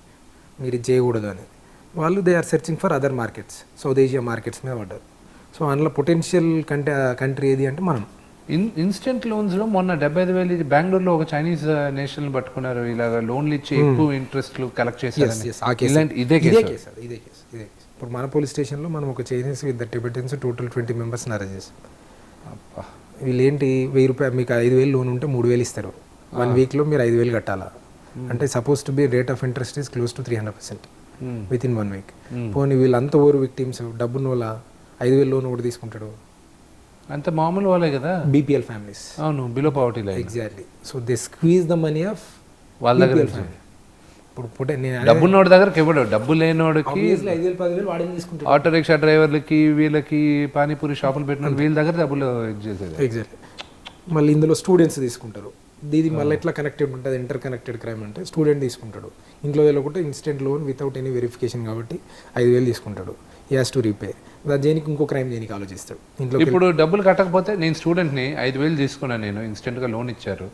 Speaker 3: మీరు ఇది చేయకూడదు అని. వాళ్ళు they are searching for other markets, south Asia markets మీద పడ్డారు. సో అందులో పొటెన్షియల్ కంట్రీ ఏది అంటే మనం.
Speaker 1: ఇన్స్టెంట్ లోన్స్ లో మొన్న 75,000 ఇది బెంగళూరులో ఒక చైనీస్ నేషనల్ పట్టుకున్నారు, ఇలాగ లోన్లు ఇచ్చి ఎక్కువ ఇంట్రెస్ట్ కలెక్ట్ చేశారు. ఇదే కేసు.
Speaker 3: ఇప్పుడు మన పోలీస్ స్టేషన్లో మనం ఒక చైనీస్ విత్ టిబెటన్స్ టోటల్ 20 మెంబర్స్ని అరెస్ట్ చేసాం. వీళ్ళు ఏంటి 1,000 రూపాయలు మీకు 5,000 లోన్ ఉంటే 3,000 ఇస్తారు, 1 వీక్లో మీరు 5,000 కట్టాలా. అంటే suppose to be rate of interest is close to 300% with in 1 week. పోనీ వీళ్ళంతా ఓవర్ విక్టిమ్స్, డబ్బున్న వాళ్ళ 5,000 లోన్ ఒకటి తీసుకుంటాడు.
Speaker 1: అంత మామూలు వాళ్ళే కదా,
Speaker 3: బీపీఎల్ ఫ్యామిలీస్.
Speaker 1: అవును, below poverty line.
Speaker 3: Exactly. So they squeeze the money of
Speaker 1: వాళ్ళ దగ్గర.
Speaker 3: ఇప్పుడు నేను
Speaker 1: డబ్బున్నోడి దగ్గరకి ఇవ్వడు, డబ్బు లేనోడికి
Speaker 3: 5,000 10,000 వాడే తీసుకుంటాడు.
Speaker 1: ఆటో రిక్షా డ్రైవర్లకి, వీళ్ళకి పానీపూరి షాపులు పెట్టిన వీళ్ళ దగ్గర డబ్బులు చేసేది.
Speaker 3: ఎగ్జాక్ట్లీ. మళ్ళీ ఇందులో స్టూడెంట్స్ తీసుకుంటారు. ఇది మళ్ళీ ఎట్లా కనెక్టెడ్ ఉంటుంది, ఇంటర్ కనెక్టెడ్ క్రైమ్ అంటే స్టూడెంట్ తీసుకుంటాడు, ఇంట్లో వెళ్ళకుంటే instant loan without any verification కాబట్టి 5,000 తీసుకుంటాడు, ఈ హాస్ టు రీపే. దేనికి ఇంకో క్రైమ్ దేనికి ఆలోచిస్తాడు. ఇంట్లో
Speaker 1: ఇప్పుడు డబ్బులు కట్టకపోతే, నేను స్టూడెంట్ని 5,000 తీసుకున్నాను, నేను ఇన్స్టెంట్గా లోన్ ఇచ్చారు,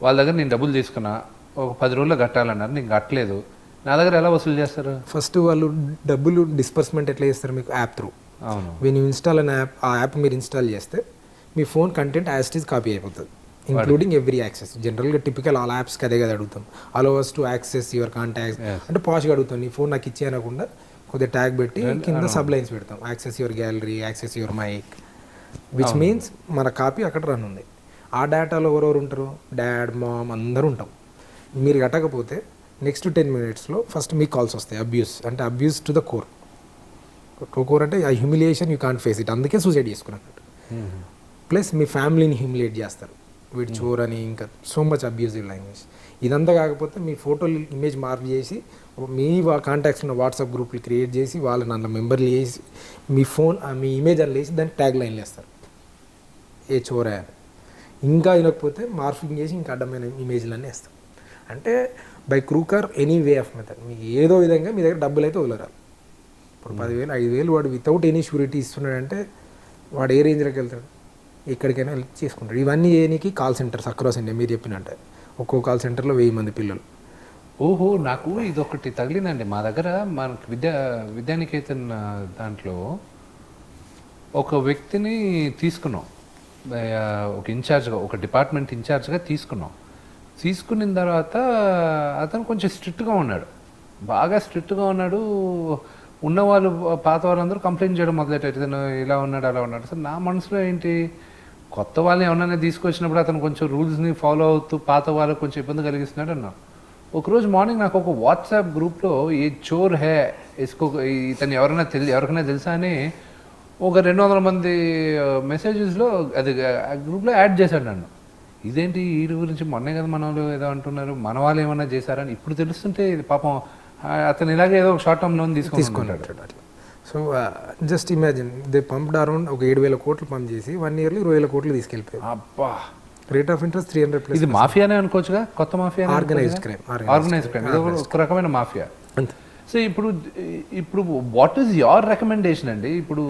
Speaker 1: వాళ్ళ దగ్గర నేను డబ్బులు తీసుకున్నా, ఒక 10 రోజుల్లో కట్టాలన్నారు, నేను కట్టలేదు, నా దగ్గర ఎలా వసూలు చేస్తారు?
Speaker 3: ఫస్ట్ వాళ్ళు డబ్బులు డిస్పర్స్మెంట్ ఎట్లా చేస్తారు మీకు? App through.
Speaker 1: అవును.
Speaker 3: When you install an app, ఆ యాప్ మీరు ఇన్స్టాల్ చేస్తే మీ phone content as it is copy అయిపోతుంది, ఇంక్లూడింగ్ ఎవ్రీ యాక్సెస్. జనరల్గా టిపికల్ ఆల్ యాప్స్కి అదే కదా అడుగుతాం, allow us to access your contacts అంటే పాష్గా అడుగుతాం. నీ ఫోన్ నాకు ఇచ్చే అనకుండా కొద్దిగా ట్యాగ్ పెట్టి కింద సబ్ లైన్స్ పెడతాం, access your gallery, access your mic, which means మన కాపీ అక్కడ రన్ ఉంది. ఆ డేటాలో ఎవరెవరు ఉంటారు, డాడ్, మామ్ అందరూ ఉంటాం. మీరు కట్టకపోతే నెక్స్ట్ 10 minutesలో ఫస్ట్ మీకు కాల్స్ వస్తాయి, అబ్యూస్ అంటే abuse to the core. Core అంటే ఆ humiliation you can't face it, అందుకే సూసైడ్ చేసుకున్నట్టు. ప్లస్ మీ ఫ్యామిలీని హ్యూమిలియేట్ చేస్తారు, వీడి చోర్ అని, ఇంకా సో మచ్ అబ్యూజివ్ లాంగ్వేజ్. ఇదంతా కాకపోతే మీ ఫోటోలు ఇమేజ్ మార్క్ చేసి మీ కాంటాక్ట్స్ ఉన్న వాట్సాప్ గ్రూప్లు క్రియేట్ చేసి వాళ్ళని అందులో మెంబర్లు చేసి మీ ఫోన్ మీ ఇమేజ్ అని వేసి దానికి ట్యాగ్ లైన్లు వేస్తారు, ఏ చోరా అని. ఇంకా వినకపోతే మార్ఫింగ్ చేసి ఇంకా అడ్డమైన ఇమేజ్లన్నీ వేస్తాం. అంటే by crook or any way of method మీకు ఏదో విధంగా మీ దగ్గర డబ్బులు అయితే వదలరాలి. ఇప్పుడు 10,000 5,000 వాడు వితౌట్ ఎనీ షూరిటీ ఇస్తున్నాడంటే వాడు ఏ రేంజ్లోకి వెళ్తాడు, ఎక్కడికైనా వెళ్ళి చేసుకుంటాడు. ఇవన్నీ చేయడానికి కాల్ సెంటర్స్ అక్రాస్ ఇండియా మీరు చెప్పినట్టే ఒక్కో కాల్ సెంటర్లో 1000 మంది పిల్లలు.
Speaker 1: ఓహో, నాకు ఇదొకటి తగిలిందండి. మా దగ్గర మనకు విద్యానికేతన్ దాంట్లో ఒక వ్యక్తిని తీసుకున్నాం, ఒక ఇన్ఛార్జ్గా, ఒక డిపార్ట్మెంట్ ఇన్ఛార్జ్గా తీసుకున్నాం. తీసుకున్న తర్వాత అతను కొంచెం స్ట్రిక్ట్గా ఉన్నాడు, బాగా స్ట్రిక్ట్గా ఉన్నాడు. ఉన్నవాళ్ళు పాత వాళ్ళందరూ కంప్లైంట్ చేయడం మొదలెట్టారు, ఇతను ఇలా ఉన్నాడు అలా ఉన్నాడు. సార్ నా మనసులో ఏంటి, కొత్త వాళ్ళని ఎవరైనా తీసుకొచ్చినప్పుడు అతను కొంచెం రూల్స్ని ఫాలో అవుతూ పాత వాళ్ళకి కొంచెం ఇబ్బంది కలిగిస్తున్నాడు అన్నా. ఒకరోజు మార్నింగ్ నాకు ఒక వాట్సాప్ గ్రూప్లో ఏ చోర్ హే ఇసుకో, ఇతను ఎవరికైనా తెలుసా అని ఒక 200 మంది మెసేజెస్లో అది గ్రూప్లో యాడ్ చేశాడు నన్ను. ఇదేంటి వీడి గురించి మొన్నే కదా మన వాళ్ళు ఏదో అంటున్నారు, మన వాళ్ళు ఏమన్నా చేశారని ఇప్పుడు తెలుస్తుంటే ఇది పాపం అతను ఇలాగే ఏదో ఒక షార్ట్ టర్మ్ లోన్ తీసుకున్నాడు.
Speaker 3: So just imagine they pumped around ఒక 7,000 కోట్లు పంప్ చేసి 1 yearలో 20,000 కోట్లు తీసుకెళ్ళిపోయారు.
Speaker 1: అబ్బా,
Speaker 3: రేట్ ఆఫ్ ఇంట్రెస్ట్ 300+.
Speaker 1: ఇది మాఫియానే అనుకోవచ్చుగా, కొత్త మాఫియా,
Speaker 3: ఆర్గనైజ్డ్ క్రైమ్.
Speaker 1: ఇది ఒక రకమైన మాఫియా. సో ఇప్పుడు వాట్ ఈస్ యువర్ రికమెండేషన్ అండి? ఇప్పుడు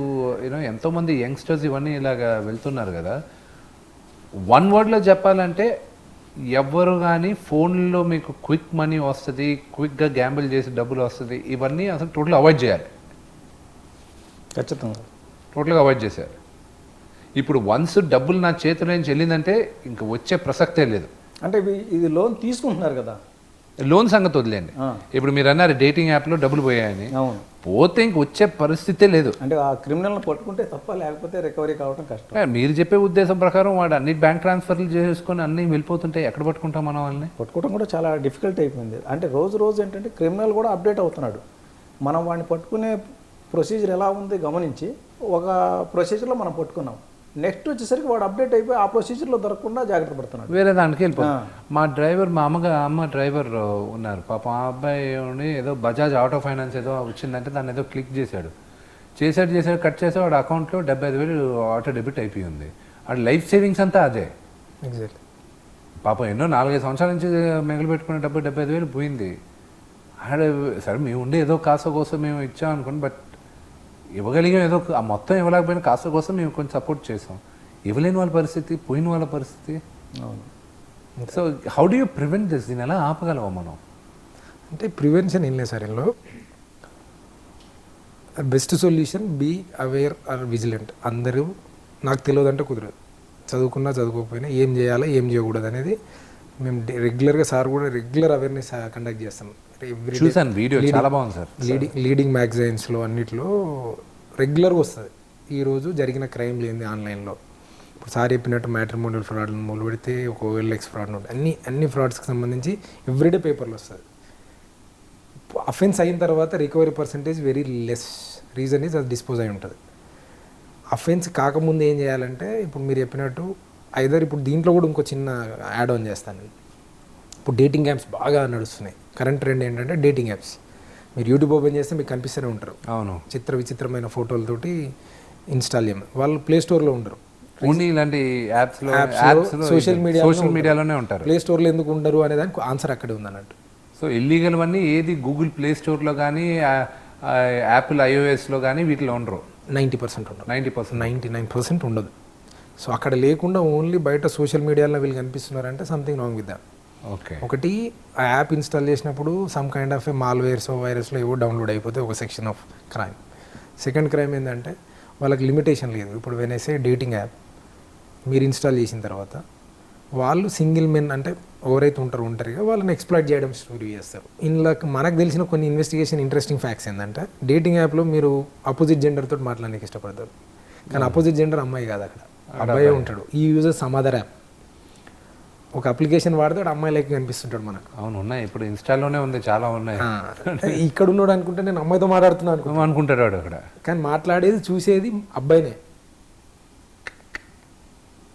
Speaker 1: ఎంతోమంది యంగ్స్టర్స్ ఇవన్నీ ఇలాగా వెళ్తున్నారు కదా, 1 wordలో చెప్పాలంటే ఎవ్వరు కానీ ఫోన్లో మీకు క్విక్ మనీ వస్తుంది, క్విక్గా గ్యాంబుల్ చేసి డబ్బులు వస్తుంది, ఇవన్నీ అసలు టోటల్ అవాయిడ్ చేయాలి.
Speaker 2: ఖచ్చితంగా
Speaker 1: టోటల్గా అవాయిడ్ చేశారు. ఇప్పుడు వన్స్ డబ్బులు నా చేతిలో నుంచి వెళ్ళిందంటే ఇంకా వచ్చే ప్రసక్తే లేదు.
Speaker 2: అంటే ఇది లోన్ తీసుకుంటున్నారు కదా,
Speaker 1: లోన్ సంగతి వదిలేండి. ఇప్పుడు మీరు అన్నారు డేటింగ్ యాప్లో డబ్బులు పోయాయని,
Speaker 2: అవును,
Speaker 1: పోతే ఇంక వచ్చే పరిస్థితే లేదు.
Speaker 2: అంటే ఆ క్రిమినల్ని పట్టుకుంటే తప్ప, లేకపోతే రికవరీ కావడం కష్టం.
Speaker 1: మీరు చెప్పే ఉద్దేశం ప్రకారం వాడు అన్ని బ్యాంక్ ట్రాన్స్ఫర్లు చేసుకొని అన్నీ వెళ్ళిపోతుంటే ఎక్కడ పట్టుకుంటాం మనం వాళ్ళని?
Speaker 2: పట్టుకోవడం కూడా చాలా డిఫికల్ట్ అయిపోయింది. అంటే రోజు ఏంటంటే క్రిమినల్ కూడా అప్డేట్ అవుతున్నాడు. మనం వాడిని పట్టుకునే ప్రొసీజర్ ఎలా ఉంది గమనించి ఒక ప్రొసీజర్లో మనం పట్టుకున్నాం, నెక్స్ట్ వచ్చేసరికి వాడు అప్డేట్ అయిపోయి ఆ ప్రొసీజర్లో దొరకకుండా జాగ్రత్త పడుతున్నాడు,
Speaker 1: వేరే దానికి వెళ్ళిపోతాం. మా డ్రైవర్, మా అమ్మ డ్రైవర్ ఉన్నారు పాపం, ఆ అబ్బాయి ఏదో బజాజ్ ఆటో ఫైనాన్స్ ఏదో వచ్చిందంటే దాన్ని ఏదో క్లిక్ చేశాడు, కట్ చేసి వాడు అకౌంట్లో 75,000 ఆటో డెబిట్ అయిపోయి ఉంది. వాడు లైఫ్ సేవింగ్స్ అంతా అదే.
Speaker 3: ఎగ్జాక్ట్లీ.
Speaker 1: పాపం ఎన్నో 4-5 సంవత్సరాల నుంచి మిగిలి పెట్టుకునే డబ్బు 75,000 పోయింది. సరే మేము ఉండే ఏదో కాస్త కోసం మేము ఇచ్చాం అనుకోండి, బట్ ఇవ్వగలిగాం, ఏదో ఆ మొత్తం ఇవ్వలేకపోయినా కాస్త కోసం మేము కొంచెం సపోర్ట్ చేసాం. ఇవ్వలేని వాళ్ళ పరిస్థితి, పోయిన వాళ్ళ పరిస్థితి.
Speaker 2: అవును.
Speaker 1: So how do you prevent this? దీన్ని ఎలా ఆపగలవా మనం?
Speaker 3: అంటే ప్రివెన్షన్ ఏం లేదు సార్ ఇందులో. Best solution be aware or vigilant. అందరూ నాకు తెలియదు అంటే కుదరదు, చదువుకున్నా చదువుకోకపోయినా ఏం చేయాలో ఏం చేయకూడదు అనేది మేము రెగ్యులర్గా సార్ కూడా రెగ్యులర్ అవేర్నెస్ కండక్ట్ చేస్తాం.
Speaker 1: చూసాను వీడియో, చాలా బాగుంది సార్.
Speaker 3: లీడింగ్ మ్యాగజైన్స్లో అన్నిట్లో రెగ్యులర్గా వస్తుంది ఈరోజు జరిగిన క్రైమ్ లేనిది ఆన్లైన్లో. ఇప్పుడు సార్ చెప్పినట్టు మ్యాట్రిమోనియల్ ఫ్రాడ్ మొదలు పెడితే ఒక OLX ఫ్రాడ్ ఉంటుంది, అన్ని ఫ్రాడ్స్కి సంబంధించి ఎవ్రీడే పేపర్లు వస్తుంది. అఫెన్స్ అయిన తర్వాత recovery percentage very less. Reason is అది డిస్పోజ్ అయి ఉంటుంది. అఫెన్స్ కాకముందు ఏం చేయాలంటే ఇప్పుడు మీరు చెప్పినట్టు ఐదర్ ఇప్పుడు దీంట్లో కూడా ఇంకో చిన్న యాడ్ ఆన్ చేస్తాను. ఇప్పుడు డేటింగ్ యాప్స్ బాగా నడుస్తున్నాయి. కరెంట్ ట్రెండ్ ఏంటంటే డేటింగ్ యాప్స్. మీరు యూట్యూబ్ ఓపెన్ చేస్తే మీకు కనిపిస్తూనే ఉంటారు.
Speaker 1: అవును,
Speaker 3: విచిత్రమైన ఫోటోలతోటి ఇన్స్టాల్ చేయమని. వాళ్ళు ప్లే స్టోర్లో ఉండరు,
Speaker 1: ఓన్లీ ఇలాంటి యాప్స్లో
Speaker 3: సోషల్
Speaker 1: మీడియాలోనే ఉంటారు.
Speaker 3: ప్లే స్టోర్లో ఎందుకు ఉండరు అనే దానికి ఆన్సర్ అక్కడే ఉంది అన్నట్టు.
Speaker 1: సో ఇల్లీగల్ అన్నీ ఏది గూగుల్ ప్లే స్టోర్లో కానీ యాపిల్ iOSలో కానీ వీటిలో ఉండరు.
Speaker 3: 90% ఉండదు,
Speaker 1: 99%
Speaker 3: ఉండదు. సో అక్కడ లేకుండా ఓన్లీ బయట సోషల్ మీడియాలో వీళ్ళు కనిపిస్తున్నారంటే something wrong with that.
Speaker 1: Okay,
Speaker 3: ఒకటి ఆ యాప్ ఇన్స్టాల్ చేసినప్పుడు సమ్ కైండ్ ఆఫ్ మాల్వేర్స్ వైరస్లో ఏవో డౌన్లోడ్ అయిపోతే ఒక section of crime. Second crime ఏంటంటే వాళ్ళకి లిమిటేషన్ లేదు. ఇప్పుడు వెనేసే డేటింగ్ యాప్ మీరు ఇన్స్టాల్ చేసిన తర్వాత వాళ్ళు సింగిల్ మెన్ అంటే ఎవరైతే ఉంటారో వాళ్ళని ఎక్స్ప్లాయిట్ చేయడం స్టోరీ చేస్తారు. ఇందులో మనకు తెలిసిన కొన్ని ఇన్వెస్టిగేషన్ ఇంట్రెస్టింగ్ ఫ్యాక్ట్స్ ఏంటంటే డేటింగ్ యాప్లో మీరు అపోజిట్ జెండర్ తోటి మాట్లాడడానికి ఇష్టపడతారు, కానీ అపోజిట్ జెండర్ అమ్మాయి కాదు, అక్కడ అబ్బాయి ఉంటాడు. ఈ యూజర్ సమ్ అదర్ యాప్ ఒక అప్లికేషన్ వాడితే అమ్మాయి లైక్ కనిపిస్తుంటాడు మనకు.
Speaker 1: అవును, ఉన్నాయి. ఇప్పుడు ఇన్స్టాలోనే ఉంది, చాలా ఉన్నాయి.
Speaker 3: ఇక్కడ ఉన్నాడు అనుకుంటే నేను అమ్మాయితో మాట్లాడుతున్నాను
Speaker 1: అనుకుంటాడు వాడు అక్కడ,
Speaker 3: కానీ మాట్లాడేది చూసేది అబ్బాయినే.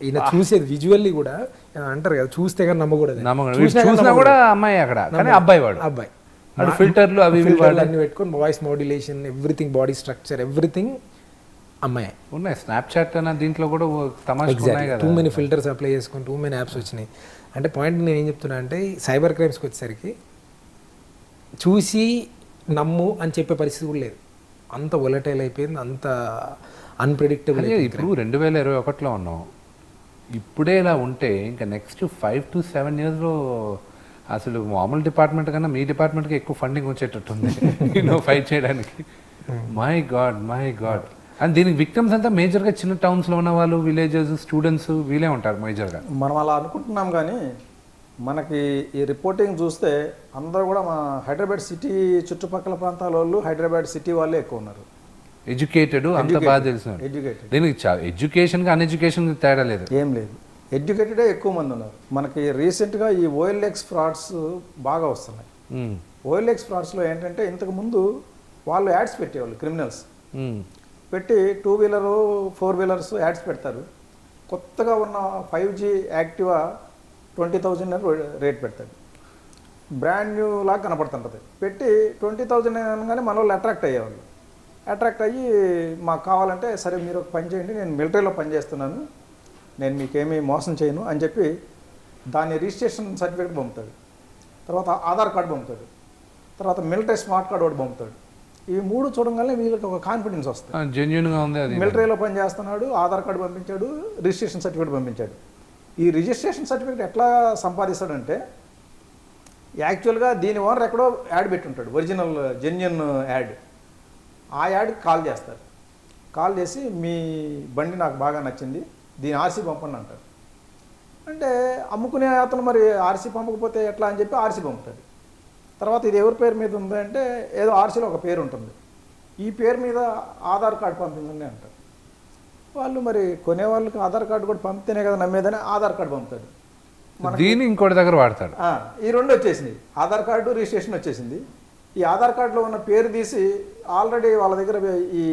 Speaker 3: ఈయన చూసేది విజువల్లీ కూడా అంటారు కదా, చూస్తే కానీ నమ్మకూడదు.
Speaker 1: చూసినా కూడా అమ్మాయి అక్కడ, కానీ అబ్బాయి
Speaker 3: అబ్బాయి
Speaker 1: ఫిల్టర్లు అవి
Speaker 3: అన్ని పెట్టుకొని voice modulation everything, body structure everything అమ్మాయి
Speaker 1: ఉన్నాయి. స్నాప్చాట్ అన్న దీంట్లో కూడా
Speaker 3: టూ మెనీ ఫిల్టర్స్ అప్లై చేసుకొని టూ మెనీ యాప్స్ వచ్చినాయి. అంటే పాయింట్ నేను ఏం చెప్తున్నా అంటే సైబర్ క్రైమ్స్కి వచ్చేసరికి చూసి నమ్ము అని చెప్పే పరిస్థితి కూడా లేదు. అంత వొలటైల్ అయిపోయింది, అంత అన్ప్రెడిక్టబుల్.
Speaker 1: ఇప్పుడు 2021లో ఉన్నాం. ఇప్పుడే ఇలా ఉంటే ఇంకా నెక్స్ట్ 5 to 7 yearsలో అసలు మామూలు డిపార్ట్మెంట్ కన్నా మీ డిపార్ట్మెంట్కి ఎక్కువ ఫండింగ్ వచ్చేటట్టుంది ఫైట్ చేయడానికి. My God. అండ్ దీనికి విక్టిమ్స్ అంతా మేజర్గా చిన్న టౌన్స్లో ఉన్న వాళ్ళు, విలేజెస్, స్టూడెంట్స్ వీళ్ళే ఉంటారు మేజర్గా.
Speaker 2: మనం అలా అనుకుంటున్నాం, కానీ మనకి ఈ రిపోర్టింగ్ చూస్తే అందరూ కూడా మా హైదరాబాద్ సిటీ చుట్టుపక్కల ప్రాంతాల వాళ్ళు హైదరాబాద్ సిటీ వాళ్ళే ఎక్కువ ఉన్నారు.
Speaker 1: ఎడ్యుకేటెడ్, అంత బాగా తెలిసిన. దీనికి ఎడ్యుకేషన్కి అన్ఎడ్యుకేషన్కి తేడా లేదు,
Speaker 2: ఏం లేదు. ఎడ్యుకేటెడే ఎక్కువ మంది ఉన్నారు. మనకి రీసెంట్గా ఈ OLX ఫ్రాడ్స్ బాగా వస్తున్నాయి. OLX ఫ్రాడ్స్లో ఏంటంటే ఇంతకుముందు వాళ్ళు యాడ్స్ పెట్టేవాళ్ళు, క్రిమినల్స్ పెట్టి 2-wheeler 4-wheelers యాడ్స్ పెడతారు. కొత్తగా ఉన్న 5G యాక్టివా 20,000 అని రేట్ పెడతాడు. బ్రాండ్ న్యూ లాగా కనపడుతుంటుంది. పెట్టి 20,000 అనగానే మన వాళ్ళు అట్రాక్ట్ అయ్యేవాళ్ళు. అట్రాక్ట్ అయ్యి మాకు కావాలంటే సరే మీరు ఒక పని చేయండి, నేను మిలిటరీలో పనిచేస్తున్నాను, నేను మీకేమీ మోసం చేయను అని చెప్పి దాని రిజిస్ట్రేషన్ సర్టిఫికేట్ పంపుతాడు. తర్వాత ఆధార్ కార్డు పంపుతాడు. తర్వాత మిలిటరీ స్మార్ట్ కార్డు ఒకటి పంపుతాడు. ఈ 3 చూడగానే వీళ్ళకి ఒక కాన్ఫిడెన్స్ వస్తుంది,
Speaker 1: జెన్యూన్గా ఉంది.
Speaker 2: మిలిటరీలో పనిచేస్తున్నాడు, ఆధార్ కార్డు పంపించాడు, రిజిస్ట్రేషన్ సర్టిఫికేట్ పంపించాడు. ఈ రిజిస్ట్రేషన్ సర్టిఫికేట్ ఎట్లా సంపాదిస్తాడంటే యాక్చువల్గా దీని ఓనర్ ఎక్కడో యాడ్ పెట్టుంటాడు, ఒరిజినల్ జెన్యూన్ యాడ్. ఆ యాడ్కి కాల్ చేస్తారు. కాల్ చేసి మీ బండి నాకు బాగా నచ్చింది, దీని ఆర్సీ పంపండి అంటారు. అంటే అమ్ముకునే అతను మరి ఆర్సీ పంపకపోతే ఎట్లా అని చెప్పి ఆర్సీ పంపుతాడు. తర్వాత ఇది ఎవరి పేరు మీద ఉందంటే ఏదో ఆర్సీలో ఒక పేరు ఉంటుంది, ఈ పేరు మీద ఆధార్ కార్డు పంపించండి అంటారు. వాళ్ళు మరి కొనే వాళ్ళకి ఆధార్ కార్డు కూడా పంపితేనే కదా నమ్మేదని ఆధార్ కార్డు పంపుతాడు.
Speaker 1: దీన్ని ఇంకోటి దగ్గర వాడతాడు.
Speaker 2: ఈ 2 వచ్చేసింది, ఆధార్ కార్డు రిజిస్ట్రేషన్ వచ్చేసింది. ఈ ఆధార్ కార్డులో ఉన్న పేరు తీసి ఆల్రెడీ వాళ్ళ దగ్గర ఈ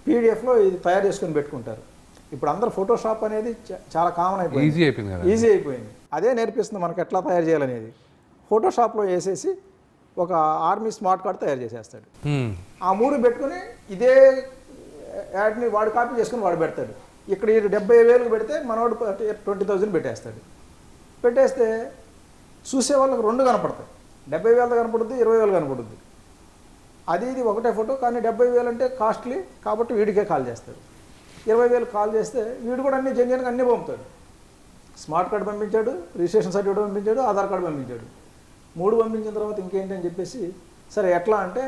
Speaker 2: పీడిఎఫ్లో ఇది తయారు చేసుకొని పెట్టుకుంటారు. ఇప్పుడు అందరూ ఫోటోషాప్ అనేది చాలా కామన్ అయిపోయింది, ఈజీ అయిపోయింది. అదే నేర్పిస్తుంది మనకు ఎట్లా తయారు చేయాలనేది. ఫోటోషాప్లో వేసేసి ఒక ఆర్మీ స్మార్ట్ కార్డు తయారు చేసేస్తాడు. ఆ 3 పెట్టుకుని ఇదే యాడ్ని వాడు కాపీ చేసుకుని వాడు పెడతాడు. ఇక్కడ 70,000 పెడితే మనవాడు 20,000 పెట్టేస్తాడు. పెట్టేస్తే చూసే వాళ్ళకి 2 కనపడతాయి, 70,000 కనపడుద్ది, 20,000 కనపడుద్ది. ఇది ఒకటే ఫోటో, కానీ 70,000 అంటే కాస్ట్లీ కాబట్టి వీడికే కాల్ చేస్తాడు. 20,000 కాల్ చేస్తే వీడు కూడా అన్ని జెన్యూన్గా అన్నీ పంపుతాడు. స్మార్ట్ కార్డు పంపించాడు, రిజిస్ట్రేషన్ సర్టిఫికేట్ పంపించాడు, ఆధార్ కార్డు పంపించాడు. 3 పంపించిన తర్వాత ఇంకేంటి అని చెప్పేసి సరే ఎట్లా అంటే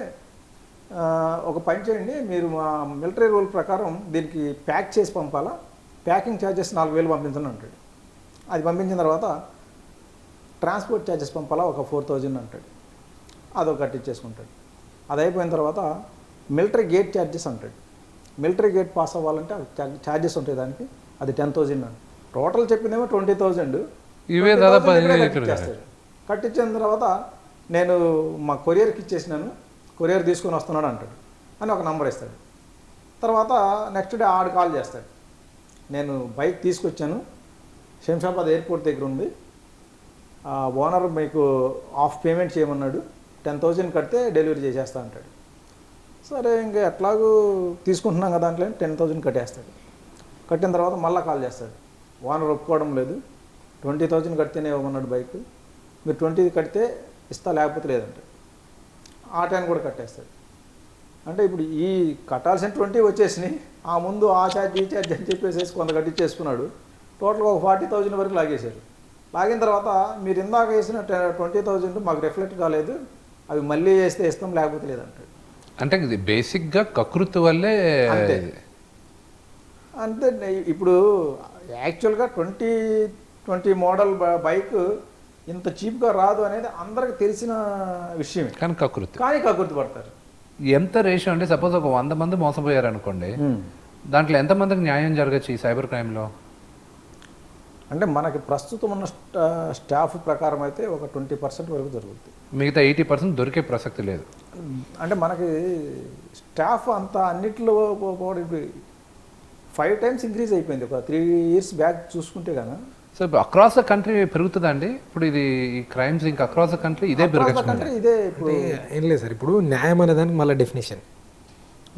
Speaker 2: ఒక పని చేయండి, మీరు మా మిలిటరీ రూల్ ప్రకారం దీనికి ప్యాక్ చేసి పంపాలా, ప్యాకింగ్ ఛార్జెస్ 4,000 పంపించండి అంటాడు. అది పంపించిన తర్వాత ట్రాన్స్పోర్ట్ ఛార్జెస్ పంపాలా ఒక 4,000 అంటాడు. అదొక కట్టించేసుకుంటాడు. అది అయిపోయిన తర్వాత మిలిటరీ గేట్ ఛార్జెస్ అంటాడు. మిలిటరీ గేట్ పాస్ అవ్వాలంటే ఛార్జెస్ ఉంటాయి దానికి, అది 10,000 అండి. టోటల్ చెప్పిందేమో 20,000.
Speaker 1: ఇవే దాదాపు
Speaker 2: కట్టించేస్తాడు. కట్టించిన తర్వాత నేను మా కొరియర్కి ఇచ్చేసినాను, కొరియర్ తీసుకొని వస్తున్నాడు అంటాడు అని ఒక నంబర్ ఇస్తాడు. తర్వాత నెక్స్ట్ డే ఆడు కాల్ చేస్తాడు, నేను బైక్ తీసుకొచ్చాను, శంషాబాద్ ఎయిర్పోర్ట్ దగ్గర ఉంది, ఓనర్ మీకు హాఫ్ పేమెంట్ చేయమన్నాడు, 10,000 కడితే డెలివరీ చేసేస్తా అంటాడు. సరే ఇంకా ఎట్లాగూ తీసుకుంటున్నాం కదా దాంట్లో 10,000 కట్టేస్తాడు. కట్టిన తర్వాత మళ్ళీ కాల్ చేస్తాడు, ఓనర్ ఒప్పుకోవడం లేదు, 20,000 కడితేనే ఇవ్వమన్నాడు బైక్, మీరు 20 కడితే ఇస్తా లేకపోతే లేదంటే ఆ టైం కూడా కట్టేస్తాడు. అంటే ఇప్పుడు ఈ కట్టాల్సిన 20 వచ్చేసినాయి, ఆ ముందు ఆ ఛార్జ్ ఈ ఛార్జ్ అని చెప్పేసి కొంత కట్టించేసుకున్నాడు. టోటల్గా ఒక 40,000 వరకు లాగేశారు. లాగిన తర్వాత మీరు ఇందాక వేసిన 20,000 మాకు రిఫ్లెక్ట్ కాలేదు, అవి మళ్ళీ వేస్తే ఇస్తాం లేకపోతే లేదంటాడు.
Speaker 1: అంటే ఇది బేసిక్గా కకృతి వల్లే.
Speaker 2: అంతే. ఇప్పుడు యాక్చువల్గా 2020 మోడల్ బైక్ ఇంత చీప్గా రాదు అనేది అందరికి తెలిసిన విషయమే,
Speaker 1: కానీ
Speaker 2: కకృతి పడతారు.
Speaker 1: ఎంత రేషియో అంటే సపోజ్ ఒక 100 మంది మోసపోయారు అనుకోండి, దాంట్లో ఎంతమందికి న్యాయం జరగచ్చు ఈ సైబర్ క్రైమ్లో?
Speaker 2: అంటే మనకి ప్రస్తుతం ఉన్న స్టాఫ్ ప్రకారం అయితే ఒక 20% వరకు జరుగుతుంది.
Speaker 1: మిగతా 80% దొరికే ప్రసక్తి లేదు.
Speaker 2: అంటే మనకి స్టాఫ్ అంతా అన్నిట్లో 5 times ఇంక్రీజ్ అయిపోయింది. ఒక 3 years బ్యాక్ చూసుకుంటే కానీ.
Speaker 1: సో అక్రాస్ ద కంట్రీ పెరుగుతుందండి ఇప్పుడు ఇది, ఈ క్రైమ్స్ ఇంకా అక్రాస్ ద కంట్రీ ఇదే పెరగచ్చు.
Speaker 2: ఇదే ఇప్పుడు
Speaker 3: ఏం లేదు సార్, ఇప్పుడు న్యాయం అనే దానికి మళ్ళీ definition.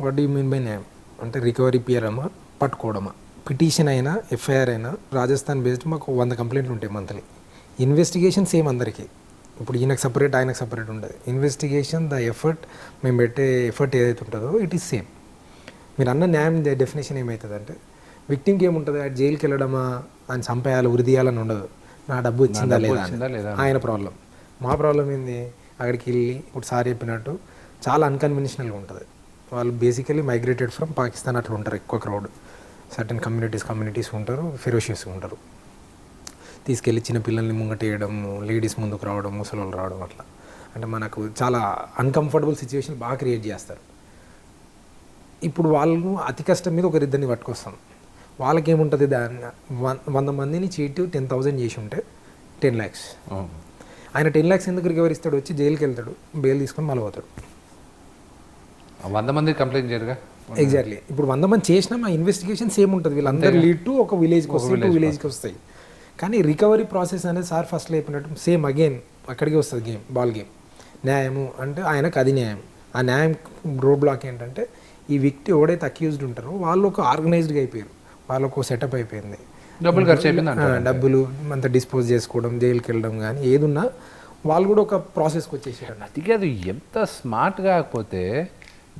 Speaker 3: What do mean by న్యాయం అంటే రికవరీ పియరమా, పట్టుకోవడమా? పిటిషన్ అయినా ఎఫ్ఐఆర్ అయినా రాజస్థాన్ బేస్డ్ మాకు 100 కంప్లైంట్లు ఉంటాయి మంత్లీ. ఇన్వెస్టిగేషన్ సేమ్ అందరికీ. ఇప్పుడు ఈయనకు సపరేట్ ఆయనకు సపరేట్ ఉంటుంది ఇన్వెస్టిగేషన్. ద ఎఫర్ట్ మేము పెట్టే ఎఫర్ట్ ఏదైతే ఉంటుందో ఇట్ ఈస్ సేమ్. మీరు అన్న న్యాయం డెఫినేషన్ ఏమవుతుంది అంటే విక్టిమ్కి ఏముంటుంది, ఆ జైలుకి వెళ్ళడమా, ఆయన చంపేయాలి ఉరిదీయాలని ఉండదు, నా డబ్బు వచ్చిందా లేదా ఆయన ప్రాబ్లం. మా ప్రాబ్లం ఏంది, అక్కడికి వెళ్ళి ఇప్పుడు సార్ చెప్పినట్టు చాలా అన్కన్వెన్షనల్గా ఉంటుంది. వాళ్ళు బేసికలీ మైగ్రేటెడ్ ఫ్రమ్ పాకిస్తాన్ అట్లా ఉంటారు, ఎక్కువ క్రౌడ్, సర్టన్ కమ్యూనిటీస్ ఉంటారు, ఫెరోషియస్గా ఉంటారు. తీసుకెళ్ళి చిన్న పిల్లల్ని ముంగటేయడం, లేడీస్ ముందుకు రావడం, ముసలోళ్ళు రావడం, అట్లా అంటే మనకు చాలా అన్కంఫర్టబుల్ సిచ్యువేషన్ బాగా క్రియేట్ చేస్తారు. ఇప్పుడు వాళ్ళు అతి కష్టం మీద ఒకరిద్దరిని పట్టుకొస్తాం. వాళ్ళకి ఏముంటుంది, దాన్ని 100 మందిని చీటి 10,000 చేసి ఉంటే 10 lakhs. ఆయన 10 lakhs ఎందుకు రికవర్ ఇస్తాడు? వచ్చి జైలుకి వెళ్తాడు, బెయిల్ తీసుకొని మళ్ళీ పోతాడు.
Speaker 1: 100 మంది కంప్లైంట్ చేయరుగా.
Speaker 3: ఎగ్జాక్ట్లీ. ఇప్పుడు 100 మంది చేసినా మా ఇన్వెస్టిగేషన్ సేమ్ ఉంటుంది. వీళ్ళందరూ లీడ్ టు ఒక విలేజ్కి వస్తాయి, 2 విలేజ్కి వస్తాయి. కానీ రికవరీ ప్రాసెస్ అనేది సార్ ఫస్ట్లో అయిపోయినట్టు సేమ్ అగైన్ అక్కడికి వస్తుంది బాల్ గేమ్. న్యాయము అంటే ఆయనకు అది న్యాయం. ఆ న్యాయం రోడ్ బ్లాక్ ఏంటంటే ఈ వ్యక్తి ఎవడైతే అక్యూజ్డ్ ఉంటారో వాళ్ళు ఒక ఆర్గనైజ్డ్గా అయిపోయారు, వాళ్ళకు సెటప్ అయిపోయింది,
Speaker 1: డబ్బులు ఖర్చు అయిపోయింది,
Speaker 3: డబ్బులు అంతా డిస్పోజ్ చేసుకోవడం, జైలుకి వెళ్ళడం, కానీ ఏదున్నా వాళ్ళు కూడా ఒక ప్రాసెస్కి వచ్చేసారు.
Speaker 1: అది కాదు, ఎంత స్మార్ట్ కాకపోతే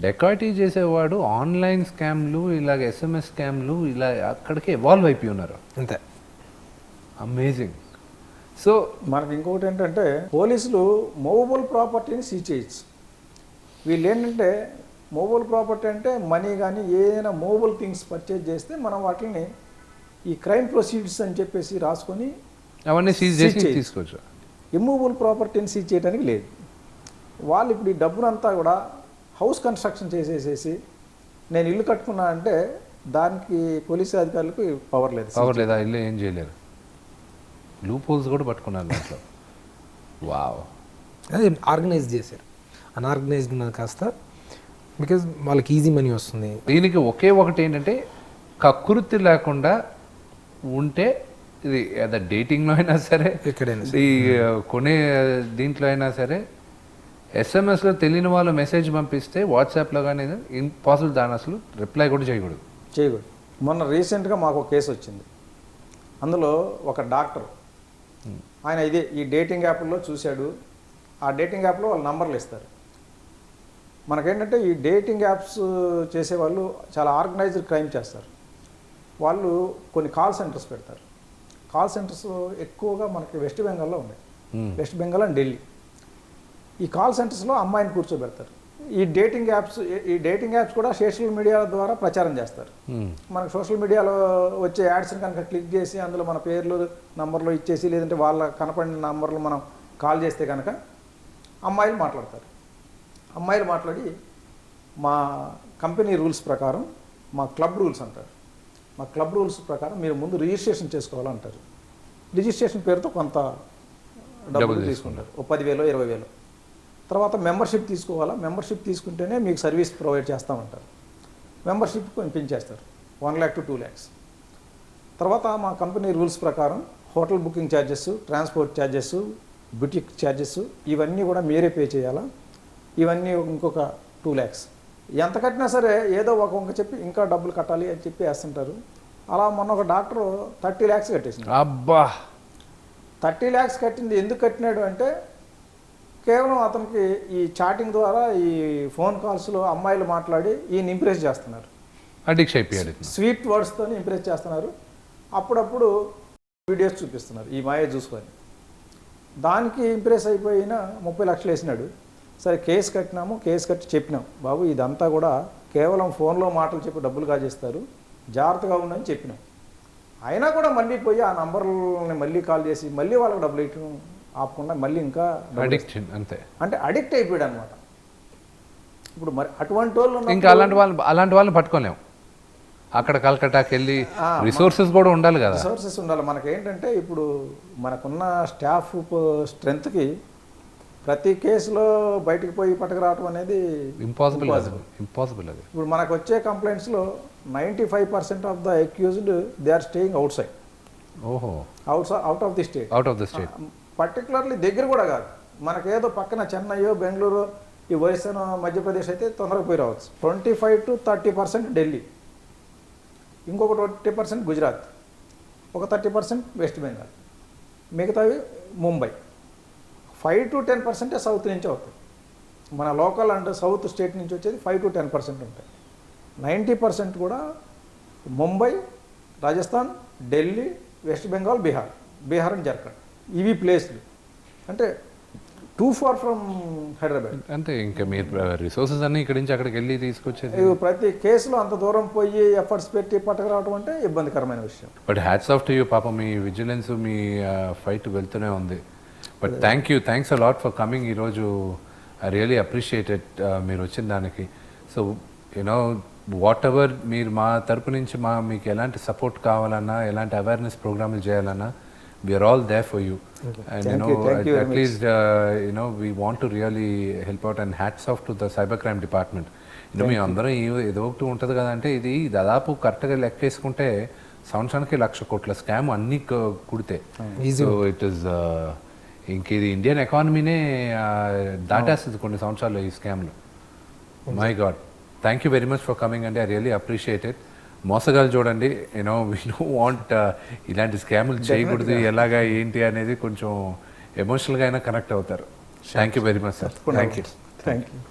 Speaker 1: డెకాయిటీ చేసేవాడు ఆన్లైన్ స్కామ్లు, ఇలాగ SMS స్కామ్లు ఇలా అక్కడికి ఎవాల్వ్ అయిపోయి ఉన్నారు.
Speaker 3: అంతే.
Speaker 1: అమేజింగ్. సో
Speaker 2: మనకి ఇంకొకటి ఏంటంటే పోలీసులు మూవబుల్ ప్రాపర్టీని సీజ్ చేయొచ్చు. వీళ్ళు ఏంటంటే మూవబుల్ ప్రాపర్టీ అంటే మనీ కానీ ఏదైనా మూవబుల్ థింగ్స్ పర్చేజ్ చేస్తే మనం వాటిని ఈ క్రైమ్ ప్రొసీడ్స్ అని చెప్పేసి రాసుకొని
Speaker 1: అవన్నీ సీజ్ చేసి తీసుకోవచ్చు.
Speaker 2: ఇమ్మూవబుల్ ప్రాపర్టీని సీజ్ చేయడానికి లేదు. వాళ్ళు ఇప్పుడు ఈ డబ్బునంతా కూడా హౌస్ కన్స్ట్రక్షన్ చేసేసేసి నేను ఇల్లు కట్టుకున్నా అంటే దానికి పోలీసు అధికారులకు పవర్
Speaker 1: లేదా, ఇల్లు ఏం చేయలేరు. లూప్ హోల్స్ కూడా పట్టుకున్నారు దాంట్లో. వావ్.
Speaker 3: అదే ఆర్గనైజ్ చేశారు. అన్ఆర్గనైజ్డ్ ఉన్నది కాస్త బికాజ్ వాళ్ళకి ఈజీ మనీ వస్తుంది.
Speaker 1: దీనికి ఒకే ఒకటి ఏంటంటే కకృతి లేకుండా ఉంటే ఇది అదే డేటింగ్లో అయినా సరే,
Speaker 3: ఎక్కడైనా
Speaker 1: ఈ కొనే దీంట్లో అయినా సరే, SMS లో తెలియని వాళ్ళు మెసేజ్ పంపిస్తే వాట్సాప్లో కానీ ఇంపాసిబుల్, దాని అసలు రిప్లై కూడా చేయకూడదు.
Speaker 2: మొన్న రీసెంట్గా మాకు ఒక కేసు వచ్చింది. అందులో ఒక డాక్టర్ ఆయన ఈ డేటింగ్ యాప్లో చూశాడు. ఆ డేటింగ్ యాప్లో వాళ్ళు నంబర్లు ఇస్తారు. మనకేంటంటే ఈ డేటింగ్ యాప్స్ చేసేవాళ్ళు చాలా ఆర్గనైజ్డ్ క్రైమ్ చేస్తారు. వాళ్ళు కొన్ని కాల్ సెంటర్స్ పెడతారు. కాల్ సెంటర్స్ ఎక్కువగా మనకి వెస్ట్ బెంగాల్లో ఉన్నాయి. West Bengal and Delhi. ఈ కాల్ సెంటర్స్లో అమ్మాయిని కూర్చోబెడతారు. ఈ డేటింగ్ యాప్స్ కూడా సోషల్ మీడియా ద్వారా ప్రచారం చేస్తారు. మనకు సోషల్ మీడియాలో వచ్చే యాడ్స్ని కనుక క్లిక్ చేసి అందులో మన పేర్లు నంబర్లు ఇచ్చేసి లేదంటే వాళ్ళ కనపడిన నంబర్లు మనం కాల్ చేస్తే కనుక అమ్మాయిలు మాట్లాడతారు. అమ్మాయిలు మాట్లాడి మా కంపెనీ రూల్స్ ప్రకారం, మా క్లబ్ రూల్స్ అంటారు, మా క్లబ్ రూల్స్ ప్రకారం మీరు ముందు రిజిస్ట్రేషన్ చేసుకోవాలంటారు. రిజిస్ట్రేషన్ పేరుతో కొంత డబ్బులు తీసుకుంటారు, ఓ 10,000 20,000. తర్వాత మెంబర్షిప్ తీసుకోవాలా, మెంబర్షిప్ తీసుకుంటేనే మీకు సర్వీస్ ప్రొవైడ్ చేస్తామంటారు. మెంబర్షిప్ పెంచేస్తారు 1 lakh to 2 lakhs. తర్వాత మా కంపెనీ రూల్స్ ప్రకారం hotel booking charges, transport charges, boutique charges ఇవన్నీ కూడా మీరే పే చేయాలా. ఇవన్నీ ఇంకొక 2 lakhs. ఎంత కట్టినా సరే ఏదో ఒక వంక చెప్పి ఇంకా డబ్బులు కట్టాలి అని చెప్పి వేస్తుంటారు. అలా మొన్న ఒక డాక్టర్ 30 lakhs కట్టేసింది.
Speaker 1: అబ్బా,
Speaker 2: 30 lakhs కట్టింది ఎందుకు కట్టినాడు అంటే కేవలం అతనికి ఈ చాటింగ్ ద్వారా ఈ ఫోన్ కాల్స్లో అమ్మాయిలు మాట్లాడి ఈయన ఇంప్రెస్ చేస్తున్నారు.
Speaker 1: అడిక్ట్ అయిపోయాడు.
Speaker 2: స్వీట్ వర్డ్స్తో ఇంప్రెస్ చేస్తున్నారు. అప్పుడప్పుడు వీడియోస్ చూపిస్తున్నారు ఈ మాయ చూసుకొని. దానికి ఇంప్రెస్ అయిపోయిన 30 లక్షలు వేసినాడు. సరే కేసు కట్టినాము, కేసు కట్టి చెప్పినాం, బాబు ఇదంతా కూడా కేవలం ఫోన్లో మాటలు చెప్పి డబ్బులు కాజేస్తారు, జాగ్రత్తగా ఉండని చెప్పినాం. అయినా కూడా మళ్ళీ పోయి ఆ నంబర్లని మళ్ళీ కాల్ చేసి మళ్ళీ వాళ్ళకి డబ్బులు ఇవ్వడం ఆపకుండా మళ్ళీ ఇంకా
Speaker 1: అడిక్షన్ అంతే,
Speaker 2: అంటే అడిక్ట్ అయిపోయాడు అనమాట. ఇప్పుడు మరి అటువంటి వాళ్ళు
Speaker 1: ఇంకా అలాంటి వాళ్ళని పట్టుకోలేము. అక్కడ కలకట్టాకి వెళ్ళి రిసోర్సెస్ కూడా ఉండాలి కదా.
Speaker 2: రిసోర్సెస్ ఉండాలి. మనకేంటంటే ఇప్పుడు మనకున్న స్టాఫ్ స్ట్రెంత్కి ప్రతి కేసులో బయటికి పోయి పట్టుకురావడం అనేది
Speaker 1: ఇంపాసిబుల్ అది.
Speaker 2: ఇప్పుడు మనకు వచ్చే కంప్లైంట్స్లో 95% of the accused they are staying outside.
Speaker 1: ఓహో,
Speaker 2: out of the state. Particularly దగ్గర కూడా కాదు, మనకేదో పక్కన చెన్నైయో బెంగళూరు ఈ ఒరిస్సా మధ్యప్రదేశ్ అయితే తొందరగా పోయి రావచ్చు. 25 to 30% ఢిల్లీ, ఇంకొక 20% గుజరాత్, ఒక 30% వెస్ట్ బెంగాల్, మిగతావి ముంబై. 5 to 10% సౌత్ నుంచి అవుతాయి. మన లోకల్ అంటే సౌత్ స్టేట్ నుంచి వచ్చేది 5 to 10% ఉంటాయి. 90% కూడా ముంబై, రాజస్థాన్, ఢిల్లీ, వెస్ట్ బెంగాల్, బీహార్ అండ్ జార్ఖండ్ ఇవి ప్లేస్లు. అంటే టూ ఫార్ ఫ్రమ్ హైదరాబాద్
Speaker 1: అంతే. ఇంకా మీరు రిసోర్సెస్ అన్నీ ఇక్కడి నుంచి అక్కడికి వెళ్ళి తీసుకొచ్చేది.
Speaker 2: ప్రతి కేసులో అంత దూరం పోయి ఎఫర్ట్స్ పెట్టి పట్టుకురావడం అంటే ఇబ్బందికరమైన విషయం.
Speaker 1: But hats off to you పాప, మీ విజిలెన్స్, మీ ఫైట్ వెళ్తూనే ఉంది. But thanks a lot for coming. ఈరోజు ఐ రియలీ అప్రిషియేటెడ్ మీరు వచ్చిన దానికి. సో యూనో వాట్ ఎవర్ మీరు మా తరపు నుంచి మీకు ఎలాంటి సపోర్ట్ కావాలన్నా, ఎలాంటి అవేర్నెస్ ప్రోగ్రాములు చేయాలన్నా, we are all there for you. And at least we want to really help out, and hats off to the cybercrime department. మీ అందరం ఏదో ఒకటి ఉంటుంది కదా. అంటే ఇది దాదాపు కరెక్ట్గా లెక్కేసుకుంటే సంవత్సరానికి 1,00,000 కోట్ల స్కామ్ అన్నీ కుడితే. సో ఇట్ ఈస్ ఇంక ఇది ఇండియన్ ఎకానమీనే దాటేస్తుంది కొన్ని సంవత్సరాలు ఈ స్కామ్లు. My god, thank you very much for coming అండి. I really appreciate it. మోసగాలు చూడండి, యూనో వీ డోంట్ వాంట్ ఇలాంటి స్కాములు చేయకూడదు, ఎలాగా ఏంటి అనేది కొంచెం ఎమోషనల్గా అయినా కనెక్ట్ అవుతారు. Thank you very much sir. Thank you.